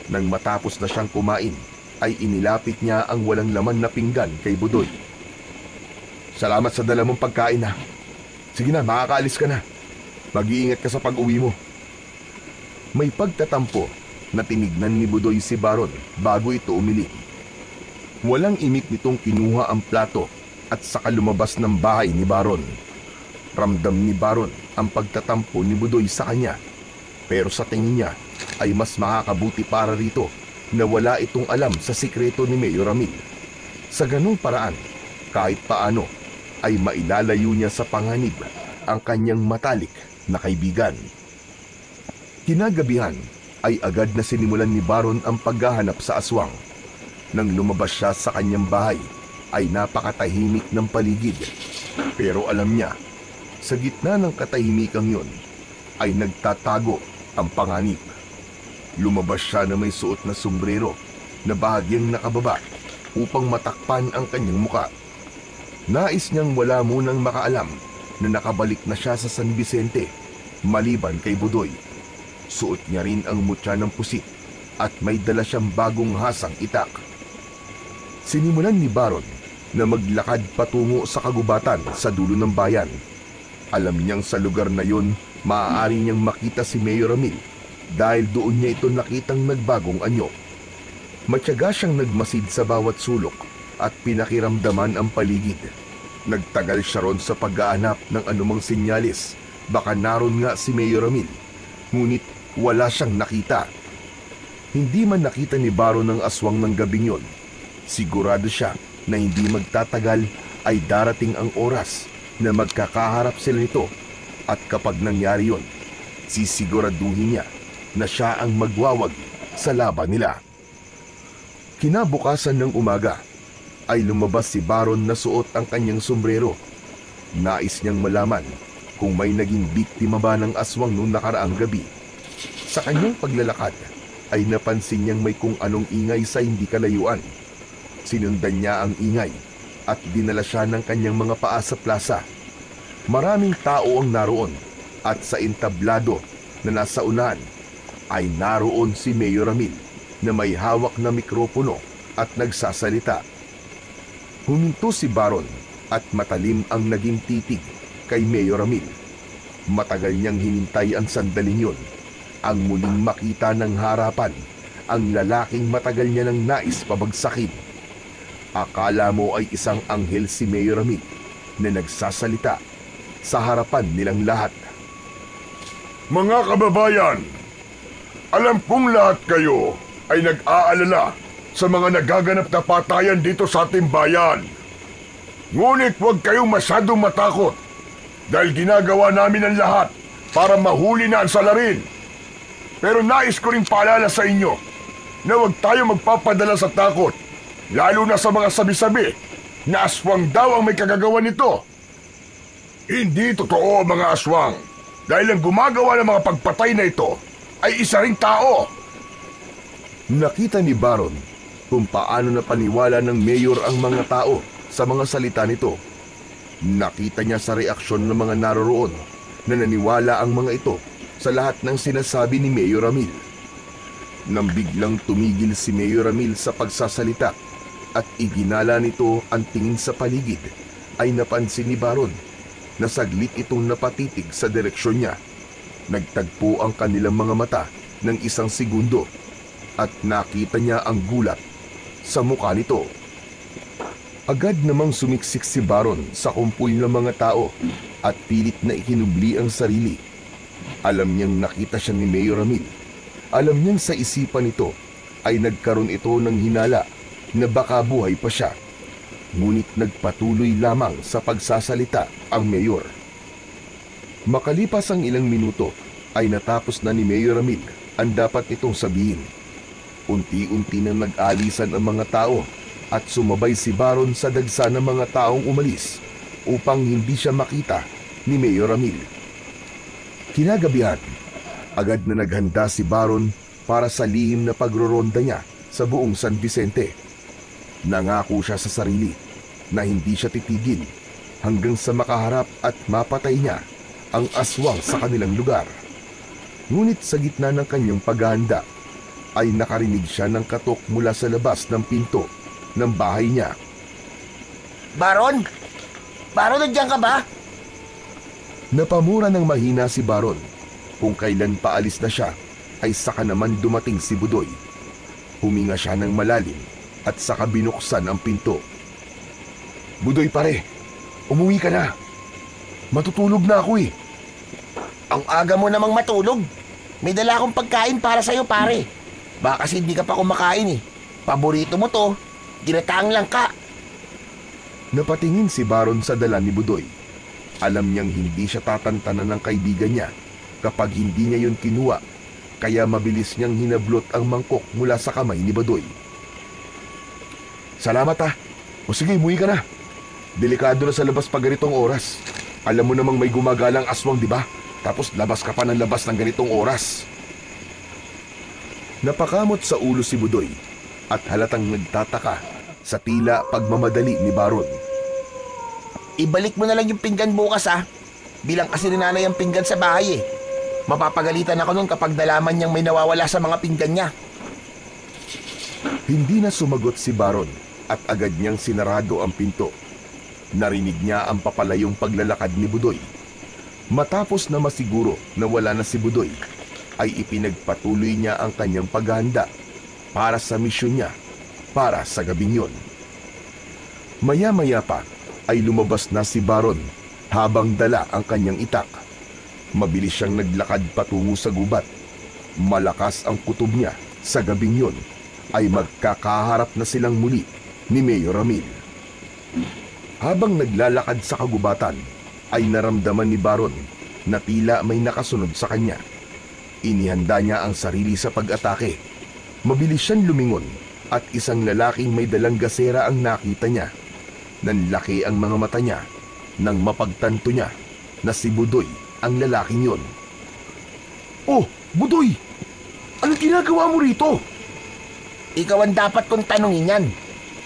Nang matapos na siyang kumain, ay inilapit niya ang walang laman na pinggan kay Budoy. Salamat sa dala mong pagkain ha. Sige na, makakaalis ka na. Mag-iingat ka sa pag-uwi mo. May pagtatampo na tinignan ni Budoy si Baron bago ito umiling. Walang imik nitong kinuha ang plato at saka lumabas ng bahay ni Baron. Ramdam ni Baron ang pagtatampo ni Budoy sa kanya. Pero sa tingin niya ay mas makakabuti para rito na wala itong alam sa sikreto ni Mayor Ramil. Sa ganung paraan, kahit paano ay mailalayo niya sa panganib ang kanyang matalik na kaibigan. Kinagabihan ay agad na sinimulan ni Baron ang paghahanap sa aswang. Nang lumabas siya sa kanyang bahay ay napakatahimik ng paligid. Pero alam niya, sa gitna ng katahimikang yun ay nagtatago ang panganib. Lumabas siya na may suot na sombrero na bahagyang nakababa upang matakpan ang kanyang muka. Nais niyang wala munang makaalam na nakabalik na siya sa San Vicente maliban kay Budoy. Suot niya rin ang mutya ng pusit at may dala siyang bagong hasang itak. Sinimulan ni Baron na maglakad patungo sa kagubatan sa dulo ng bayan. Alam niyang sa lugar na yun maaari niyang makita si Mayor Ramil dahil doon niya ito nakitang nagbagong anyo. Matyaga siyang nagmasid sa bawat sulok at pinakiramdaman ang paligid. Nagtagal siya ron sa pag-aanap ng anumang sinyalis. Baka naroon nga si Mayor Ramil, ngunit wala siyang nakita. Hindi man nakita ni Baron ang aswang ng gabing yon, sigurado siya na hindi magtatagal ay darating ang oras na magkakaharap sila nito at kapag nangyari yon, sisiguraduhin niya na siya ang magwawag sa laban nila. Kinabukasan ng umaga ay lumabas si Baron na suot ang kanyang sombrero. Nais niyang malaman kung may naging biktima ba ng aswang noong nakaraang gabi. Sa kanyang paglalakad ay napansin niyang may kung anong ingay sa hindi kalayuan. Sinundan niya ang ingay at dinala siya ng kanyang mga paa sa plaza. Maraming tao ang naroon at sa entablado na nasa unahan ay naroon si Mayor Ramil na may hawak na mikropono at nagsasalita. Huminto si Baron at matalim ang naging titig kay Mayor Ramil. Matagal niyang hinintay ang sandaling yun, ang muling makita ng harapan ang lalaking matagal niya nang nais pabagsakin. Akala mo ay isang anghel si Mayor Ramil na nagsasalita sa harapan nilang lahat. Mga kababayan, alam kong lahat kayo ay nag-aalala sa mga nagaganap na patayan dito sa ating bayan. Ngunit huwag kayong masyadong matakot dahil ginagawa namin ang lahat para mahuli na ang salarin. Pero nais ko ring paalala sa inyo na huwag tayo magpapadala sa takot, lalo na sa mga sabi-sabi na aswang daw ang may kagagawa nito. Hindi totoo mga aswang dahil ang gumagawa ng mga pagpatay na ito ay isa ring tao. Nakita ni Baron kung paano napaniwala ng mayor ang mga tao sa mga salita nito. Nakita niya sa reaksyon ng mga naroroon na naniwala ang mga ito sa lahat ng sinasabi ni Mayor Ramil. Nang biglang tumigil si Mayor Ramil sa pagsasalita at iginala nito ang tingin sa paligid, ay napansin ni Baron na saglit itong napatitig sa direksyon niya. Nagtagpo ang kanilang mga mata ng isang segundo at nakita niya ang gulat sa mukha nito. Agad namang sumiksik si Baron sa kumpul ng mga tao at pilit na ikinubli ang sarili. Alam niyang nakita siya ni Mayor Ramil. Alam niyang sa isipan nito ay nagkaroon ito ng hinala na baka buhay pa siya. Ngunit nagpatuloy lamang sa pagsasalita ang mayor. Makalipas ang ilang minuto ay natapos na ni Mayor Ramil ang dapat nitong sabihin. Unti-unti nang nag-alisan ang mga tao at sumabay si Baron sa dagsa ng mga taong umalis upang hindi siya makita ni Mayor Ramil. Kinagabihan, agad na naghanda si Baron para sa lihim na pagroronda niya sa buong San Vicente. Nangako siya sa sarili na hindi siya titigil hanggang sa makaharap at mapatay niya ang aswang sa kanilang lugar. Ngunit sa gitna ng kanyang paghahanda ay nakarinig siya ng katok mula sa labas ng pinto ng bahay niya. Baron? Baron, nandiyan ka ba? Napamura ng mahina si Baron. Kung kailan paalis na siya ay saka naman dumating si Budoy. Huminga siya ng malalim at saka binuksan ang pinto. Budoy pare, umuwi ka na. Matutulog na ako eh. Ang aga mo namang matulog. May dala akong pagkain para sa'yo, pare. Baka kasi hindi ka pa kumakain eh. Paborito mo to, ginataang langka. Napatingin si Baron sa dala ni Budoy. Alam niyang hindi siya tatantanan ng kaibigan niya kapag hindi niya yun kinuha, kaya mabilis niyang hinablot ang mangkok mula sa kamay ni Budoy. Salamat ah. O sige, umuwi ka na. Delikado na sa labas pag ganitong oras. Alam mo namang may gumagalang aswang, di ba? Tapos labas ka pa ng labas ng ganitong oras. Napakamot sa ulo si Budoy at halatang nagtataka sa tila pagmamadali ni Baron. Ibalik mo na lang yung pinggan bukas ah. Bilang kasi ni nanay ang pinggan sa bahay eh. Mapapagalitan ako nun kapag nalaman niyang may nawawala sa mga pinggan niya. Hindi na sumagot si Baron at agad niyang sinarado ang pinto. Narinig niya ang papalayong paglalakad ni Budoy. Matapos na masiguro na wala na si Budoy, ay ipinagpatuloy niya ang kanyang paghahanda para sa misyon niya para sa gabing yun. Maya-maya pa ay lumabas na si Baron habang dala ang kanyang itak. Mabilis siyang naglakad patungo sa gubat. Malakas ang kutob niya sa gabing yun ay magkakaharap na silang muli ni Mayor Ramil. Habang naglalakad sa kagubatan, ay naramdaman ni Baron na tila may nakasunod sa kanya. Inihanda niya ang sarili sa pag-atake. Mabilis siyang lumingon at isang lalaking may dalang gasera ang nakita niya. Nanlaki ang mga mata niya nang mapagtanto niya na si Budoy ang lalaking yon. Oh, Budoy! Anong ginagawa mo rito? Ikaw ang dapat kong tanungin yan.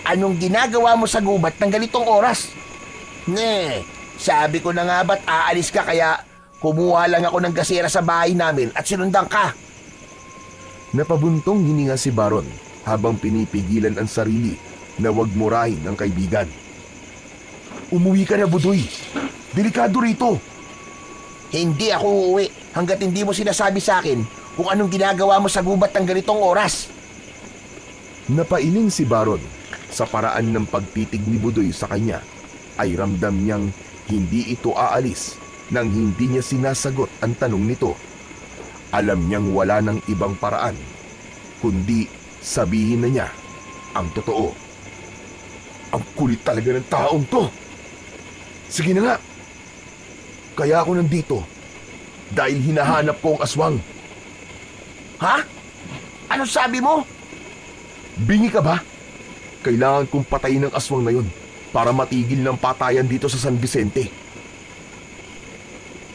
Anong ginagawa mo sa gubat ng ganitong oras? Sabi ko na nga ba't aalis ka kaya kumuha lang ako ng gasera sa bahay namin at sinundan ka. Napabuntong hininga si Baron habang pinipigilan ang sarili na wag murahin ang kaibigan. Umuwi ka na, Budoy. Delikado rito. Hindi ako uuwi hanggat hindi mo sinasabi sa akin kung anong ginagawa mo sa gubat ng ganitong oras. Napailing si Baron sa paraan ng pagtitig ni Budoy sa kanya ay ramdam niyang hindi ito aalis nang hindi niya sinasagot ang tanong nito. Alam niyang wala ng ibang paraan kundi sabihin na niya ang totoo. Ang kulit talaga ng taong to. Sige na nga. Kaya ako nandito dahil hinahanap ko ang aswang. Ha? Ano sabi mo? Bingi ka ba? Kailangan kong patayin ang aswang na yun para matigil ng patayan dito sa San Vicente.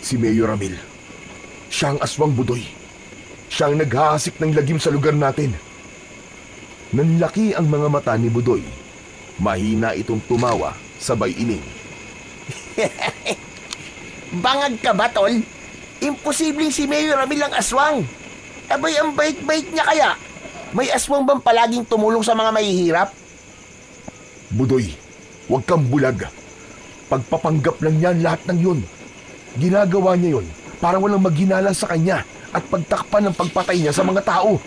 Si Mayor Ramil. Siya ang aswang, Budoy. Siya ang naghahasik ng lagim sa lugar natin. Nanlaki ang mga mata ni Budoy. Mahina itong tumawa sabay ining. Bangag ka ba, tol? Imposibleng si Mayor Ramil ang aswang. Abay, ang bait-bait niya kaya. May aswang bang palaging tumulong sa mga mahihirap? Budoy, huwag kang bulag. Pagpapanggap lang niya lahat ng yun. Ginagawa niya yun para walang maghinala sa kanya at pagtakpan ng pagpatay niya sa mga tao.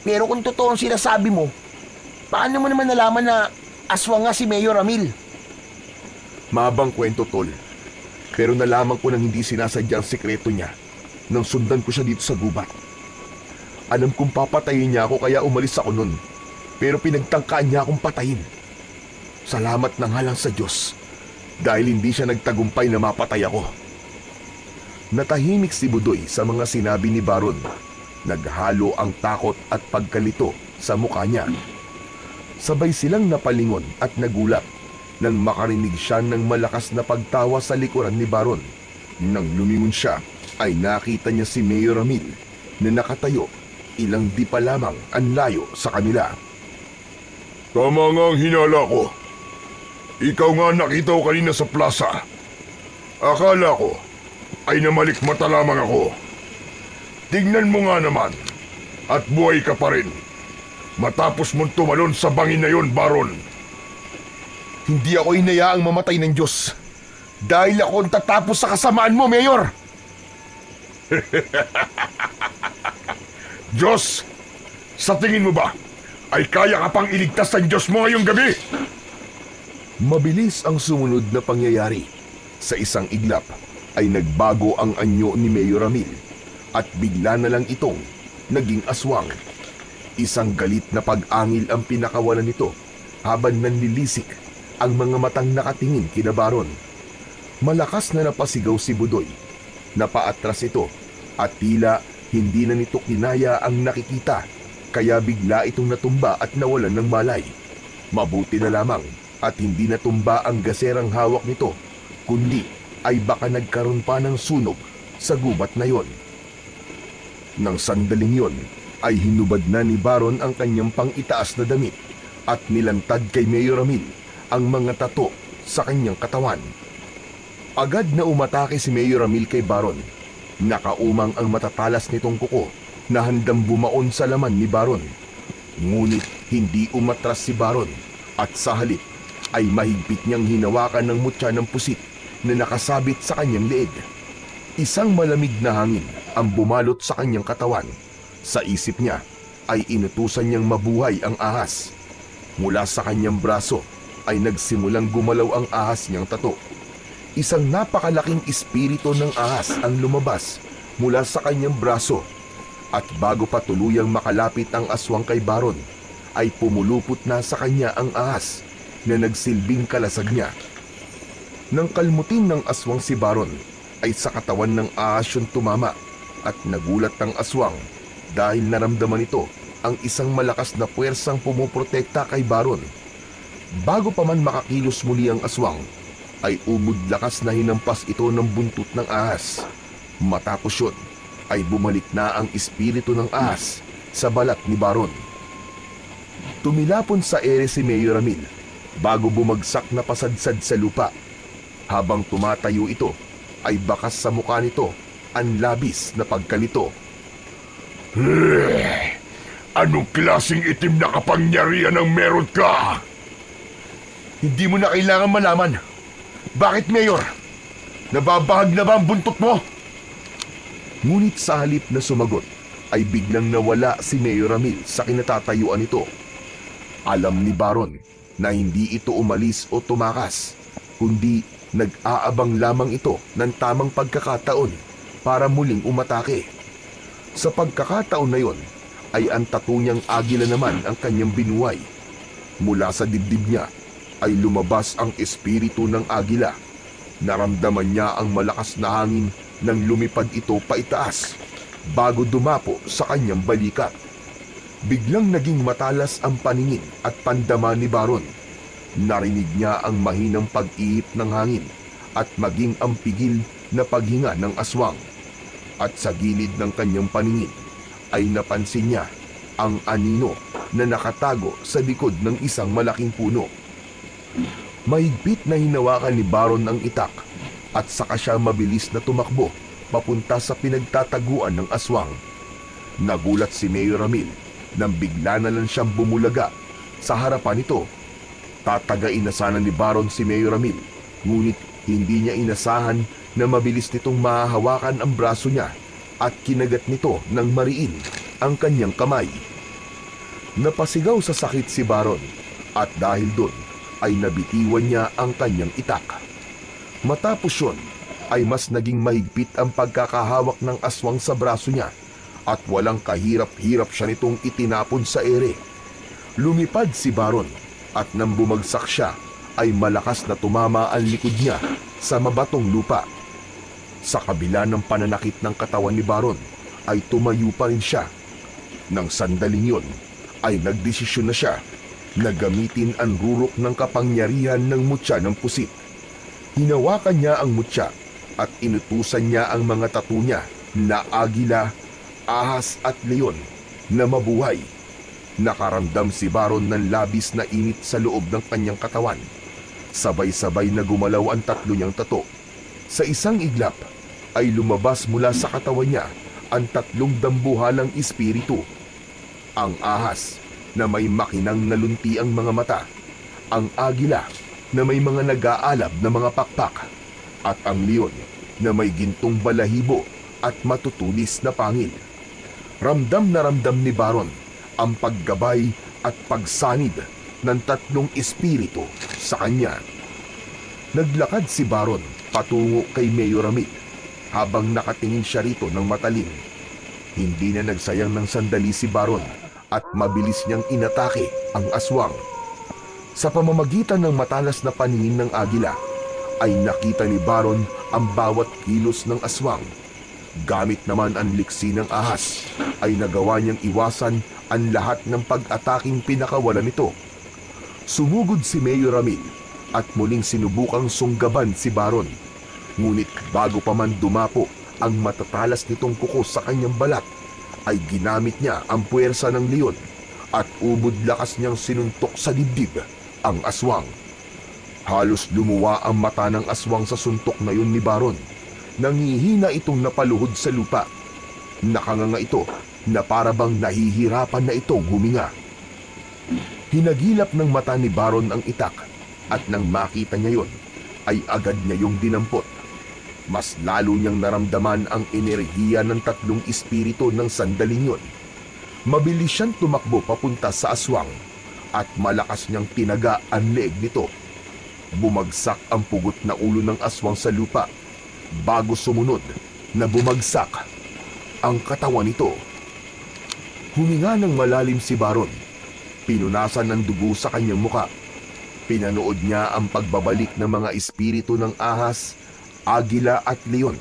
Pero kung totoo ang sinasabi mo, paano mo naman nalaman na aswang nga si Mayor Ramil? Mahabang kwento, tol. Pero nalaman ko nang hindi sinasadya ang sekreto niya nang sundan ko siya dito sa gubat. Alam kong papatayin niya ako kaya umalis ako nun. Pero pinagtangkaan niya akong patayin. Salamat na nga lang sa Diyos dahil hindi siya nagtagumpay na mapatay ako. Natahimik si Budoy sa mga sinabi ni Baron. Naghalo ang takot at pagkalito sa mukha niya. Sabay silang napalingon at nagulat nang makarinig siya ng malakas na pagtawa sa likuran ni Baron. Nang lumingon siya, ay nakita niya si Mayor Ramil na nakatayo ilang di pa lamang ang layo sa kanila. Tama nga ang hinala ko. Ikaw nga nakita ko kanina sa plaza. Akala ko ay namalikmata lamang ako. Tignan mo nga naman at buhay ka pa rin. Matapos mong tumalon sa bangin na yon, Baron. Hindi ako inayaang mamatay ng Diyos dahil ako ang tatapos sa kasamaan mo, Mayor! Diyos, sa tingin mo ba ay kaya ka pang iligtas ng Diyos mo ngayong gabi? Mabilis ang sumunod na pangyayari. Sa isang iglap ay nagbago ang anyo ni Mayor Ramil at bigla na lang itong naging aswang. Isang galit na pag-angil ang pinakawalan nito habang nanlilisik ang mga matang nakatingin kina Baron. Malakas na napasigaw si Budoy. Napaatras ito at tila hindi na nito kinaya ang nakikita kaya bigla itong natumba at nawalan ng malay. Mabuti na lamang at hindi natumba ang gaserang hawak nito kundi ay baka nagkaroon pa ng sunog sa gubat na yon. Nang sandaling yon ay hinubad na ni Baron ang kanyang pang-itaas na damit at nilantad kay Mayor Ramil ang mga tato sa kanyang katawan. Agad na umatake si Mayor Ramil kay Baron. Nakaumang ang matatalas nitong kuko na handang bumaon sa laman ni Baron. Ngunit hindi umatras si Baron at sa halip ay mahigpit niyang hinawakan ng mutya ng pusit na nakasabit sa kanyang leeg. Isang malamig na hangin ang bumalot sa kanyang katawan. Sa isip niya ay inutusan niyang mabuhay ang ahas. Mula sa kanyang braso ay nagsimulang gumalaw ang ahas niyang tato. Isang napakalaking espiritu ng ahas ang lumabas mula sa kanyang braso. At bago pa tuluyang makalapit ang aswang kay Baron, ay pumulupot na sa kanya ang ahas na nagsilbing kalasag niya. Nang kalmutin ng aswang si Baron, ay sa katawan ng ahas yung tumama at nagulat ang aswang dahil naramdaman ito ang isang malakas na puwersang pumuprotekta kay Baron. Bago pa man makakilos muli ang aswang, ay ubod lakas na hinampas ito ng buntot ng ahas. Matapos yun, ay bumalik na ang espiritu ng ahas sa balat ni Baron. Tumilapon sa ere si Mayor Ramil bago bumagsak na pasadsad sa lupa. Habang tumatayo ito, ay bakas sa mukha nito ang labis na pagkalito. Anong klaseng itim na kapangyarihan ang meron ka? Hindi mo na kailangan malaman. Bakit, Mayor? Nababahag na ba ang buntot mo? Ngunit sa halip na sumagot, ay biglang nawala si Mayor Ramil sa kinatatayuan nito. Alam ni Baron na hindi ito umalis o tumakas, kundi nag-aabang lamang ito ng tamang pagkakataon para muling umatake. Sa pagkakataon na yon, ay ang tattoo niyang agila naman ang kanyang binuhay. Mula sa dibdib niya ay lumabas ang espiritu ng agila. Naramdaman niya ang malakas na hangin nang lumipad ito paitaas bago dumapo sa kanyang balikat. Biglang naging matalas ang paningin at pandama ni Baron. Narinig niya ang mahinang pag-ihip ng hangin at maging ang pigil na paghinga ng aswang. At sa gilid ng kanyang paningin ay napansin niya ang anino na nakatago sa likod ng isang malaking puno. Mahigpit na hinawakan ni Baron ang itak at saka siya mabilis na tumakbo papunta sa pinagtataguan ng aswang. Nagulat si Mayor Ramil nang bigla na lang siyang bumulaga sa harapan nito. Tatagain na sana ni Baron si Mayor Ramil, ngunit hindi niya inasahan na mabilis nitong mahahawakan ang braso niya at kinagat nito ng mariin ang kanyang kamay. Napasigaw sa sakit si Baron at dahil doon ay nabitiwan niya ang kanyang itak. Matapos yun ay mas naging mahigpit ang pagkakahawak ng aswang sa braso niya at walang kahirap-hirap siya nitong itinapon sa ere. Lumipad si Baron at nang bumagsak siya ay malakas na tumama ang likod niya sa mabatong lupa. Sa kabila ng pananakit ng katawan ni Baron, ay tumayo pa rin siya. Nang sandaling yun, ay nagdesisyon na siya na gamitin ang rurok ng kapangyarihan ng mutya ng pusit. Hinawakan niya ang mutya at inutusan niya ang mga tattoo niya na agila, ahas at leon na mabuhay. Nakaramdam si Baron ng labis na init sa loob ng kanyang katawan. Sabay-sabay na gumalaw ang tatlo niyang tato. Sa isang iglap ay lumabas mula sa katawan niya ang tatlong dambuhalang espiritu. Ang ahas na may makinang nalunti ang mga mata, ang agila na may mga nag-aalab na mga pakpak, at ang leon na may gintong balahibo at matutulis na pangil. Ramdam na ramdam ni Baron ang paggabay at pagsanib ng tatlong espiritu sa kanya. Naglakad si Baron patungo kay Mayor Ramil habang nakatingin siya rito ng matalim. Hindi na nagsayang ng sandali si Baron at mabilis niyang inatake ang aswang. Sa pamamagitan ng matalas na paningin ng agila, ay nakita ni Baron ang bawat kilos ng aswang. Gamit naman ang liksi ng ahas, ay nagawa niyang iwasan ang lahat ng pag-ataking pinakawalan nito. Sumugod si Mayor Ramil at muling sinubukang sunggaban si Baron. Ngunit bago pa man dumapo ang matatalas nitong kuko sa kanyang balat, ay ginamit niya ang puwersa ng leon at ubod lakas niyang sinuntok sa dibdib ang aswang. Halos lumuwa ang mata ng aswang sa suntok na yun ni Baron. Nangihina itong napaluhod sa lupa. Nakanganga ito na parabang nahihirapan na itong huminga. Hinagilap ng mata ni Baron ang itak at nang makita niya yon, ay agad niya yung dinampot. Mas lalo niyang naramdaman ang enerhiya ng tatlong espiritu ng sandaling yon. Mabilis siyang tumakbo papunta sa aswang at malakas niyang tinaga ang leeg nito. Bumagsak ang pugot na ulo ng aswang sa lupa bago sumunod na bumagsak ang katawan nito. Huminga ng malalim si Baron. Pinunasan ng dugo sa kanyang muka. Pinanood niya ang pagbabalik ng mga espiritu ng ahas, agila at leon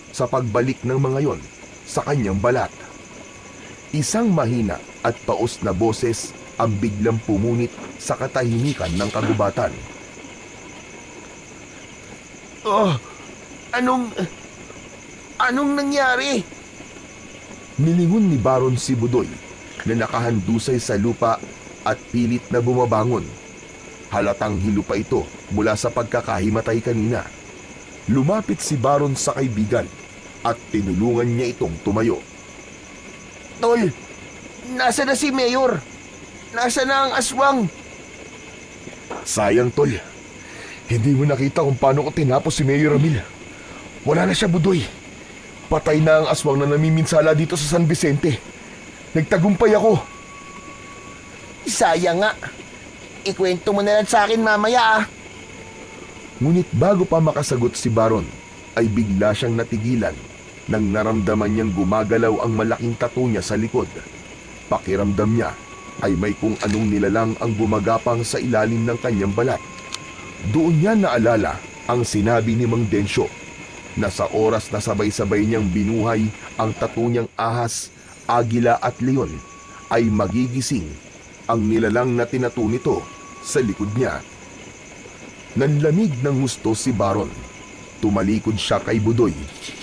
sa pagbalik ng mga yon sa kanyang balat. Isang mahina at paos na boses ang biglang pumunit sa katahimikan ng kagubatan. Oh, anong nangyari? Nilingon ni Baron si Budoy na nakahandusay sa lupa at pilit na bumabangon. Halatang hilo pa ito mula sa pagkakahimatay kanina. Lumapit si Baron sa kaibigan at tinulungan niya itong tumayo. Tol, nasa na si Mayor? Nasa na ang aswang? Sayang, Tol. Hindi mo nakita kung paano ko tinapos si Mayor Ramil. Wala na siya, Budoy. Patay na ang aswang na namiminsala dito sa San Vicente. Nagtagumpay ako. Sayang nga. Ikwento mo na lang sa akin mamaya ah. Ngunit bago pa makasagot si Baron, ay bigla siyang natigilan nang naramdaman niyang gumagalaw ang malaking tattoo niya sa likod. Pakiramdam niya ay may kung anong nilalang ang gumagapang sa ilalim ng kanyang balat. Doon niya naalala ang sinabi ni Mang Densyo na sa oras na sabay-sabay niyang binuhay ang tattoo niyang ahas, agila at leon, ay magigising ang nilalang na tinattoo nito sa likod niya. Nanlamig ng gusto si Baron. Tumalikod siya kay Budoy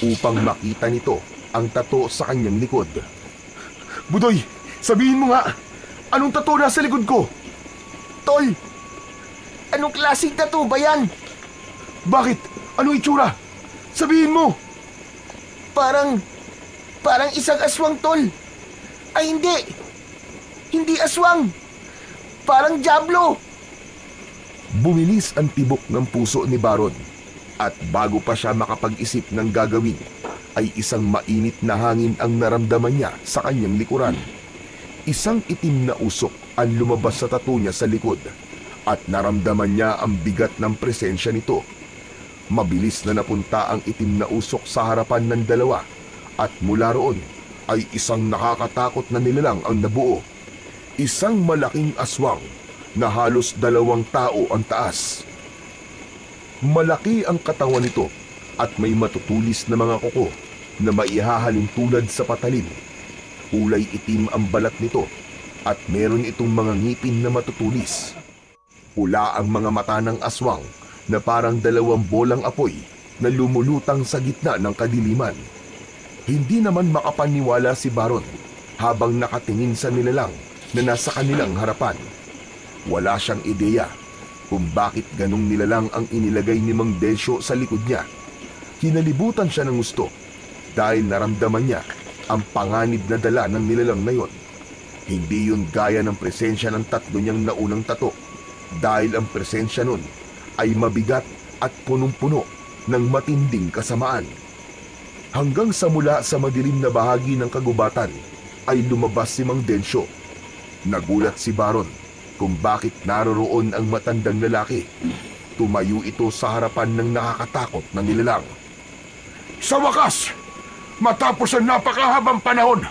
upang makita nito ang tattoo sa kanyang likod. Budoy, sabihin mo nga, anong tattoo nasa likod ko? Tol, anong klaseng tattoo ba yan? Bakit? Anong itsura? Sabihin mo! Parang isang aswang, tol. Ay hindi! Hindi aswang! Parang diablo! Bumilis ang tibok ng puso ni Baron at bago pa siya makapag-isip ng gagawin ay isang mainit na hangin ang naramdaman niya sa kanyang likuran. Isang itim na usok ang lumabas sa tattoo niya sa likod at naramdaman niya ang bigat ng presensya nito. Mabilis na napunta ang itim na usok sa harapan ng dalawa at mula roon ay isang nakakatakot na nilalang ang nabuo. Isang malaking aswang na halos 2 tao ang taas. Malaki ang katawan nito at may matutulis na mga kuko na maihahalin tulad sa patalim. Kulay itim ang balat nito at meron itong mga ngipin na matutulis. Pula ang mga mata ng aswang na parang 2 bolang apoy na lumulutang sa gitna ng kadiliman. Hindi naman makapaniwala si Baron habang nakatingin sa nilalang na nasa kanilang harapan. Wala siyang ideya kung bakit ganong nilalang ang inilagay ni Mang Densyo sa likod niya. Kinalibutan siya ng gusto dahil naramdaman niya ang panganib na dala ng nilalang na yon. Hindi yun gaya ng presensya ng 3 niyang naunang tato dahil ang presensya nun ay mabigat at punong-puno ng matinding kasamaan. Hanggang sa mula sa madilim na bahagi ng kagubatan ay lumabas si Mang Densyo. Nagulat si Baron kung bakit naroroon ang matandang lalaki. Tumayo ito sa harapan ng nakakatakot na nilalang. Sa wakas, matapos ang napakahabang panahon,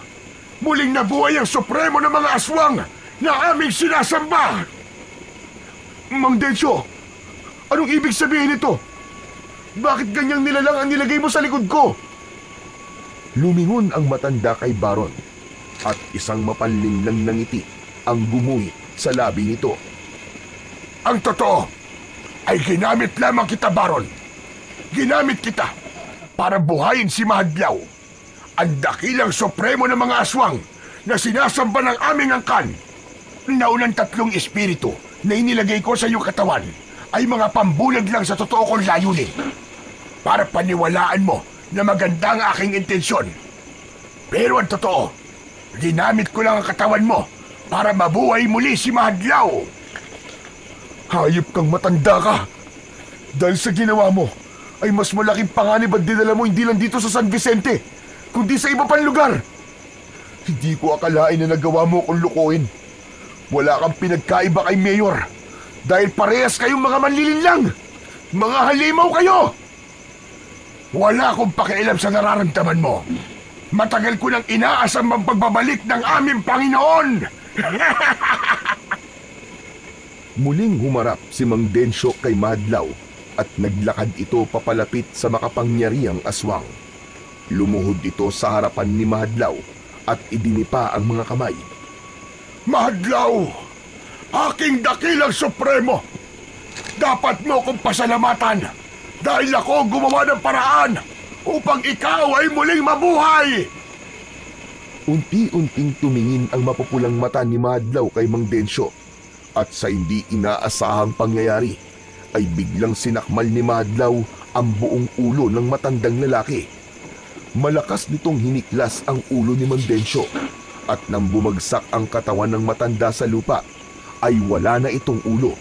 muling nabuhay ang supremo ng mga aswang na aming sinasamba. Mang Densyo, anong ibig sabihin nito? Bakit ganyang nilalang ang nilagay mo sa likod ko? Lumingon ang matanda kay Baron at isang mapanlinlang na ngiti ang gumuhit sa labi nito. Ang totoo ay ginamit lamang kita, Baron. Ginamit kita para buhayin si Mahadlaw, ang dakilang supremo ng mga aswang na sinasamba ng aming angkan. Naunang 3 espiritu na inilagay ko sa iyong katawan ay mga pambulag lang sa totoo kong layunin. Para paniwalaan mo na maganda ang aking intensyon. Pero ang totoo, ginamit ko lang ang katawan mo para mabuhay muli si Mahadlaw. Hayop kang matanda ka! Dahil sa ginawa mo, ay mas malaking panganib at dinala mo hindi lang dito sa San Vicente, kundi sa iba pang lugar. Hindi ko akalain na nagawa mo kung lukuin. Wala kang pinagkaiba kay Mayor, dahil parehas kayong mga manlilinlang. Mga halimaw kayo! Wala akong pakialam sa nararamdaman mo. Matagal ko nang inaasam ang pagbabalik ng aming Panginoon. Muling humarap si Mang Densyo kay Mahadlaw at naglakad ito papalapit sa makapangyarihang aswang. Lumuhod ito sa harapan ni Mahadlaw at idinipa ang mga kamay. Mahadlaw, aking dakilang supremo, dapat mo kong pasalamatan dahil ako gumawa ng paraan upang ikaw ay muling mabuhay. Unti-unting tumingin ang mapupulang mata ni Mahadlaw kay Mang Densyo at sa hindi inaasahang pangyayari ay biglang sinakmal ni Mahadlaw ang buong ulo ng matandang lalaki. Malakas nitong hiniklas ang ulo ni Mang Densyo at nang bumagsak ang katawan ng matanda sa lupa ay wala na itong ulo.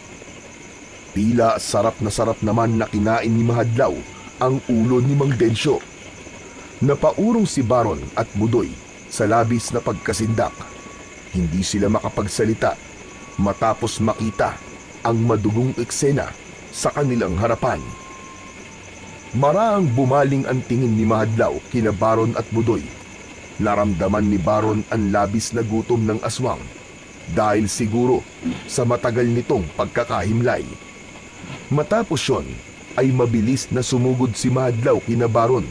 Tila sarap naman na kinain ni Mahadlaw ang ulo ni Mang Densyo. Napaurong si Baron at Budoy sa labis na pagkasindak. Hindi sila makapagsalita matapos makita ang madugong eksena sa kanilang harapan. Maraang bumaling ang tingin ni Mahadlaw kina Baron at Budoy. Naramdaman ni Baron ang labis na gutom ng aswang dahil siguro sa matagal nitong pagkakahimlay. Matapos yon ay mabilis na sumugod si Mahadlaw kina Baron.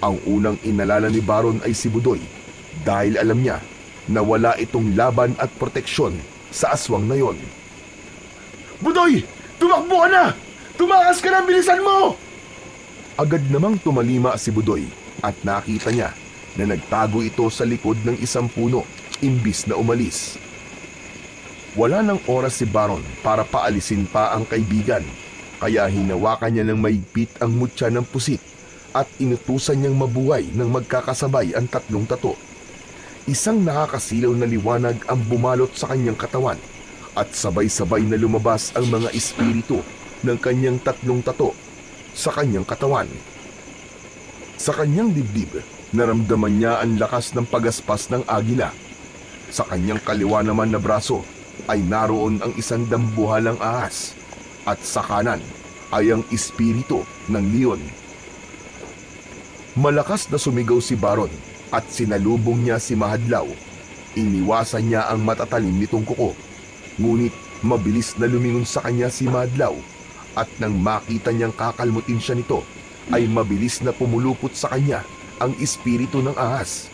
Ang unang inalala ni Baron ay si Budoy dahil alam niya na wala itong laban at proteksyon sa aswang na yon. Budoy, tumakbo ka na! Tumakas ka na, bilisan mo! Agad namang tumalima si Budoy at nakita niya na nagtago ito sa likod ng isang puno imbis na umalis. Wala nang oras si Baron para paalisin pa ang kaibigan, kaya hinawakan niya ng mahigpit ang mutya ng pusit at inutusan niyang mabuhay ng magkakasabay ang 3 tato. Isang nakakasilaw na liwanag ang bumalot sa kanyang katawan at sabay-sabay na lumabas ang mga espiritu ng kanyang 3 tato sa kanyang katawan. Sa kanyang dibdib, naramdaman niya ang lakas ng pagaspas ng agila. Sa kanyang kaliwa naman na braso ay naroon ang isang dambuhalang ahas at sa kanan ay ang espiritu ng leon. Malakas na sumigaw si Baron at sinalubong niya si Mahadlaw. Iniwasan niya ang matatalim nitong kuko, ngunit mabilis na lumingon sa kanya si Madlaw at nang makita niyang kakalmutin siya nito, ay mabilis na pumulupot sa kanya ang espiritu ng ahas.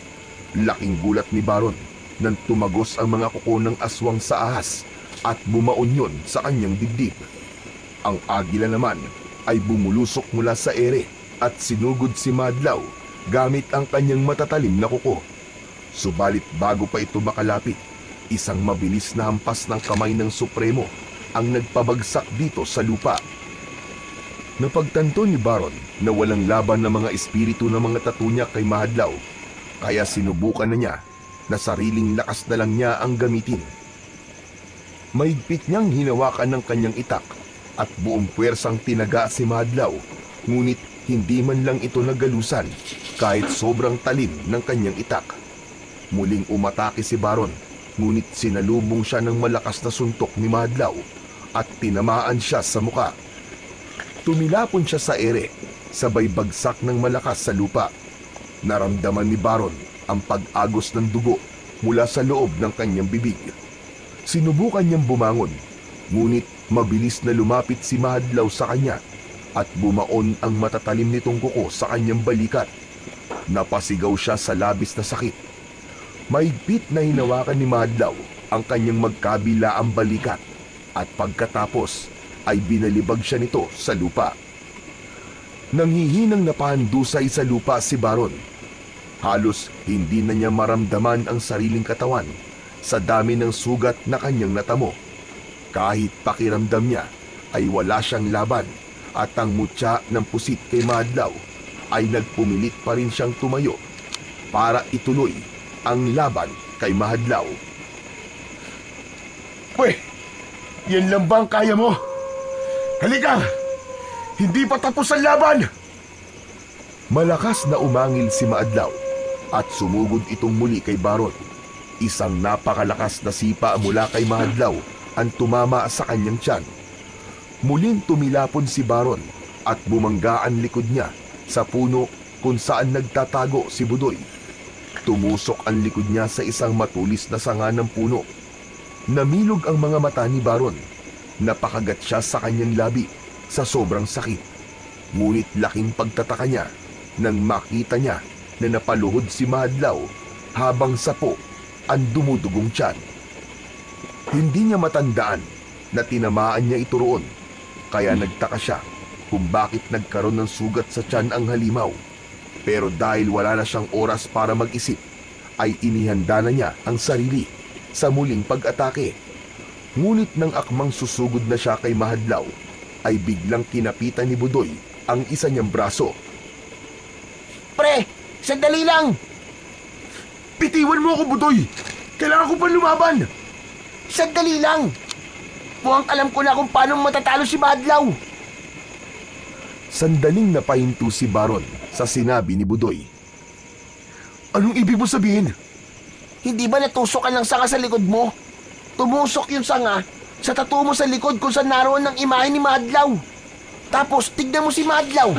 Laking gulat ni Baron nang tumagos ang mga kuko ng aswang sa ahas at bumaon yun sa kanyang dibdib. Ang agila naman ay bumulusok mula sa ere at sinugod si Madlaw gamit ang kanyang matatalim na kuko. Subalit bago pa ito makalapit, isang mabilis na hampas ng kamay ng Supremo ang nagpabagsak dito sa lupa. Napagtanto ni Baron na walang laban ng mga espiritu ng mga tattoo niya kay Madlaw, kaya sinubukan na niya na sariling lakas na lang niya ang gamitin. Mahigpit niyang hinawakan ng kanyang itak at buong puwersang tinaga si Madlaw, ngunit hindi man lang ito nagalusan kahit sobrang talim ng kanyang itak. Muling umatake si Baron, ngunit sinalubong siya ng malakas na suntok ni Madlaw at tinamaan siya sa muka. Tumilapon siya sa ere, sabay bagsak ng malakas sa lupa. Naramdaman ni Baron ang pag-agos ng dugo mula sa loob ng kanyang bibig. Sinubukan niyang bumangon, ngunit mabilis na lumapit si Madlaw sa kanya at bumaon ang matatalim nitong kuko sa kanyang balikat. Napasigaw siya sa labis na sakit. Mahigpit na hinawakan ni Madlaw ang kanyang magkabilaang balikat at pagkatapos ay binalibag siya nito sa lupa. Nanghihinang napahandusay sa lupa si Baron. Halos hindi na niya maramdaman ang sariling katawan sa dami ng sugat na kanyang natamo. Kahit pakiramdam niya ay wala siyang laban at ang mutya ng pusit kay Madlaw ay nagpumilit pa rin siyang tumayo para ituloy ang laban kay Madlaw. Pwe, yan lang ba ang kaya mo? Halika! Hindi pa tapos ang laban! Malakas na umangil si Madlaw at sumugod itong muli kay Baron. Isang napakalakas na sipa mula kay Madlaw ang tumama sa kanyang tiyan. Muling tumilapon si Baron at bumangga ang likod niya sa puno kung saan nagtatago si Budoy. Tumusok ang likod niya sa isang matulis na sanga ng puno. Namilog ang mga mata ni Baron. Napakagat siya sa kanyang labi sa sobrang sakit. Ngunit laking pagtataka niya nang makita niya na napaluhod si Madlaw habang sapo ang dumudugong tiyan. Hindi niya matandaan na tinamaan niya ito roon, kaya nagtaka siya kung bakit nagkaroon ng sugat sa tiyan ang halimaw. Pero dahil wala na siyang oras para mag-isip, ay inihanda na niya ang sarili sa muling pag-atake. Ngunit nang akmang susugod na siya kay Madlaw, ay biglang kinapitan ni Budoy ang isa niyang braso. Pre, sandali lang! Bitiwan mo ako, Budoy! Kailangan ko pa lumaban! Sandali lang! Mukhang alam ko na kung paano matatalo si Madlaw. Sandaling napahinto si Baron sa sinabi ni Budoy. Anong ibig mo sabihin? Hindi ba natusok ka ng sanga sa likod mo? Tumusok yung sanga sa tattoo mo sa likod kung saan naroon ng imahe ni Madlaw. Tapos tignan mo si Madlaw.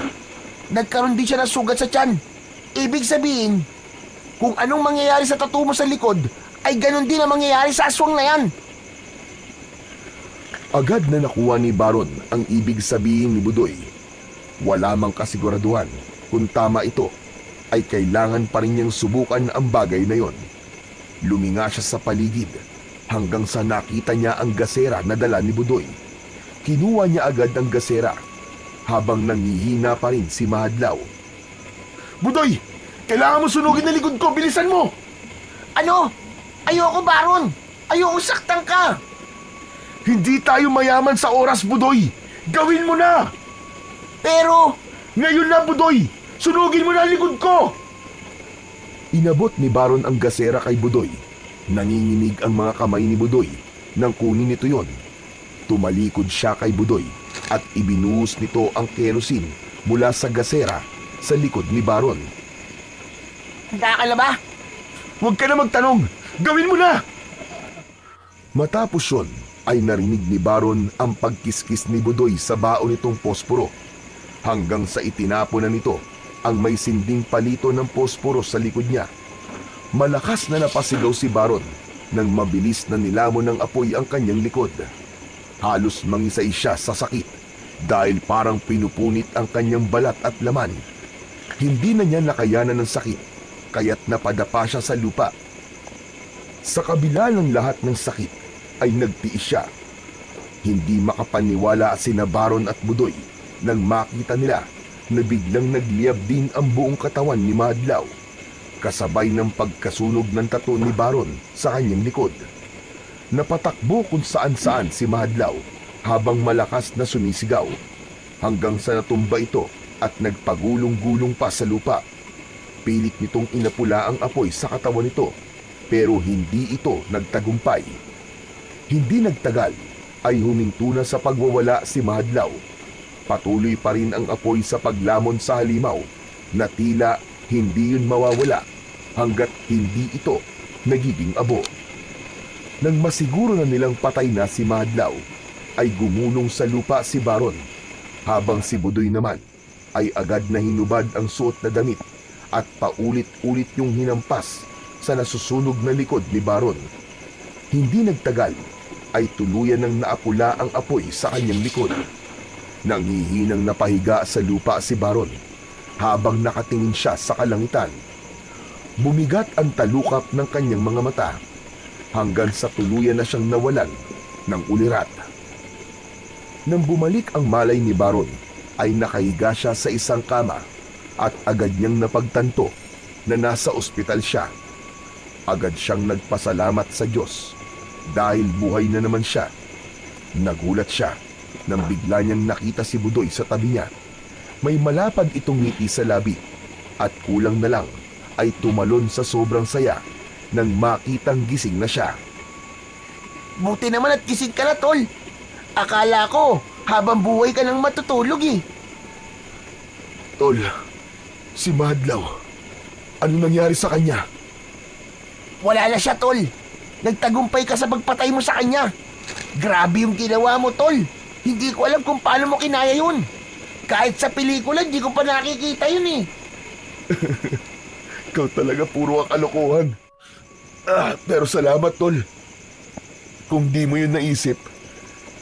Nagkaroon din siya ng sugat sa tiyan. Ibig sabihin, kung anong mangyayari sa tattoo mo sa likod, ay ganun din ang mangyayari sa aswang na yan. Agad na nakuha ni Baron ang ibig sabihin ni Budoy. Wala mang kasiguraduhan kung tama ito, ay kailangan pa rin niyang subukan ang bagay na yon. Luminga siya sa paligid hanggang sa nakita niya ang gasera na dala ni Budoy. Kinuha niya agad ang gasera habang nangihina pa rin si Madlaw. Budoy! Kailangan mo sunugin na likod ko! Bilisan mo! Ano? Ayoko, Baron! Ayoko saktan ka! Hindi tayo mayaman sa oras, Budoy! Gawin mo na! Pero... Ngayon na, Budoy! Sunugin mo na ang likod ko! Inabot ni Baron ang gasera kay Budoy. Nanginginig ang mga kamay ni Budoy nang kunin nito yon. Tumalikod siya kay Budoy at ibinuhos nito ang kerosene mula sa gasera sa likod ni Baron. Handa ka na ba? Huwag ka na magtanong! Gawin mo na! Matapos yon ay narinig ni Baron ang pagkiskis ni Budoy sa baon nitong posporo, hanggang sa itinapon na nito ang may sinding palito ng posporo sa likod niya. Malakas na napasigaw si Baron nang mabilis na nilamon ng apoy ang kanyang likod. Halos mangisay siya sa sakit dahil parang pinupunit ang kanyang balat at laman. Hindi na niya nakayanan ng sakit, kaya't napadapa siya sa lupa. Sa kabila ng lahat ng sakit, ay nagtiis siya. Hindi makapaniwala sina Baron at Budoy nang makita nila na biglang nagliyab din ang buong katawan ni Madlaw, kasabay ng pagkasunog ng tattoo ni Baron sa kanyang likod. Napatakbo kung saan-saan si Madlaw habang malakas na sumisigaw, hanggang sa natumba ito at nagpagulong-gulong pa sa lupa. Pilit nitong inapula ang apoy sa katawan nito, pero hindi ito nagtagumpay. Hindi nagtagal ay huminto na sa pagwawala si Madlaw. Patuloy pa rin ang apoy sa paglamon sa halimaw na tila hindi yun mawawala hanggat hindi ito nagiging abo. Nang masiguro na nilang patay na si Madlaw, ay gumulong sa lupa si Baron, habang si Budoy naman ay agad na hinubad ang suot na damit at paulit-ulit yung hinampas sa nasusunog na likod ni Baron. Hindi nagtagal ay tuluyan ng naapula ang apoy sa kanyang likod. Nanghihinang napahiga sa lupa si Baron habang nakatingin siya sa kalangitan. Bumigat ang talukap ng kanyang mga mata hanggang sa tuluyan na siyang nawalan ng ulirat. Nang bumalik ang malay ni Baron, ay nakahiga siya sa isang kama at agad niyang napagtanto na nasa ospital siya. Agad siyang nagpasalamat sa Diyos dahil buhay na naman siya. Nagulat siya nang bigla niyang nakita si Budoy sa tabi niya. May malapad itong ngiti sa labi at kulang na lang ay tumalon sa sobrang saya nang makitang gising na siya. Buti naman at gising ka na, tol. Akala ko, habang buhay ka nang matutulog eh. Tol, si Madlaw, ano nangyari sa kanya? Wala na siya, tol. Nagtagumpay ka sa pagpatay mo sa kanya. Grabe yung ginawa mo, tol. Hindi ko alam kung paano mo kinaya yun. Kahit sa pelikula, hindi ko pa nakikita yun eh. Ikaw talaga puro ang kalokohan. Pero salamat, tol. Kung di mo yun naisip,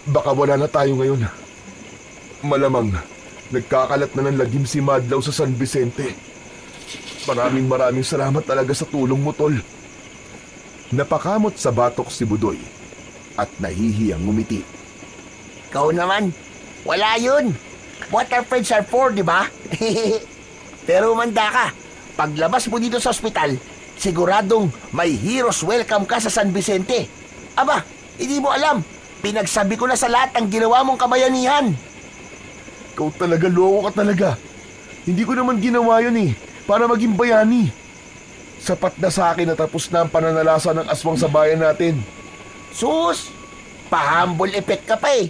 baka wala na tayo ngayon. Malamang, nagkakalat na ng lagim si Madlaw sa San Vicente. Maraming salamat talaga sa tulong mo, tol. Napakamot sa batok si Budoy at nahihiyang ngumiti. Ikaw naman, wala yun. What our friends are for, di ba? Pero umanda ka. Paglabas mo dito sa ospital, siguradong may hero's welcome ka sa San Vicente. Aba, hindi mo alam. Pinagsabi ko na sa lahat ang ginawa mong kabayanihan. Ikaw talaga, loko ka talaga. Hindi ko naman ginawa yun para maging bayani. Sapat na sa akin na tapos na ang pananalasa ng aswang sa bayan natin. Sus, pa-humble effect ka pa eh.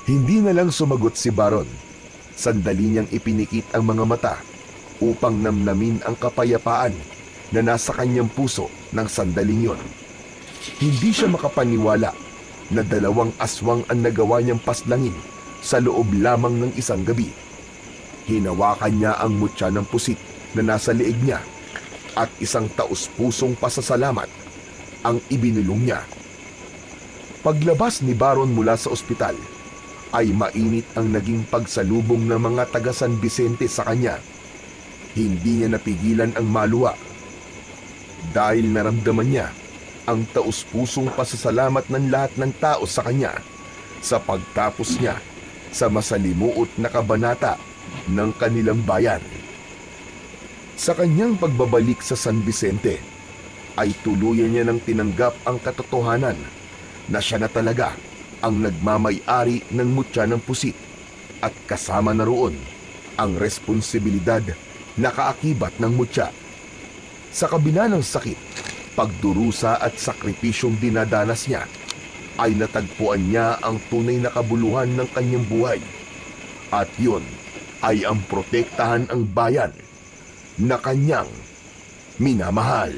Hindi na lang sumagot si Baron. Sandali niyang ipinikit ang mga mata upang namnamin ang kapayapaan na nasa kanyang puso ng sandaling yon. Hindi siya makapaniwala na 2 aswang ang nagawa niyang paslangin sa loob lamang ng isang gabi. Hinawakan niya ang mutya ng pusit na nasa leeg niya at isang taus-pusong pasasalamat ang ibinulong niya. Paglabas ni Baron mula sa ospital, ay mainit ang naging pagsalubong ng mga taga San Vicente sa kanya. Hindi niya napigilan ang maluwa dahil naramdaman niya ang taus-pusong pasasalamat ng lahat ng tao sa kanya sa pagtapos niya sa masalimuot na kabanata ng kanilang bayan. Sa kanyang pagbabalik sa San Vicente, ay tuluyan niya nang tinanggap ang katotohanan na siya na talaga ang nagmamay-ari ng mutya ng pusit at kasama na roon ang responsibilidad na kaakibat ng mutya. Sa kabila ng sakit, pagdurusa at sakripisyong dinadanas niya, ay natagpuan niya ang tunay na kabuluhan ng kanyang buhay. At yun ay ang protektahan ang bayan na kanyang minamahal.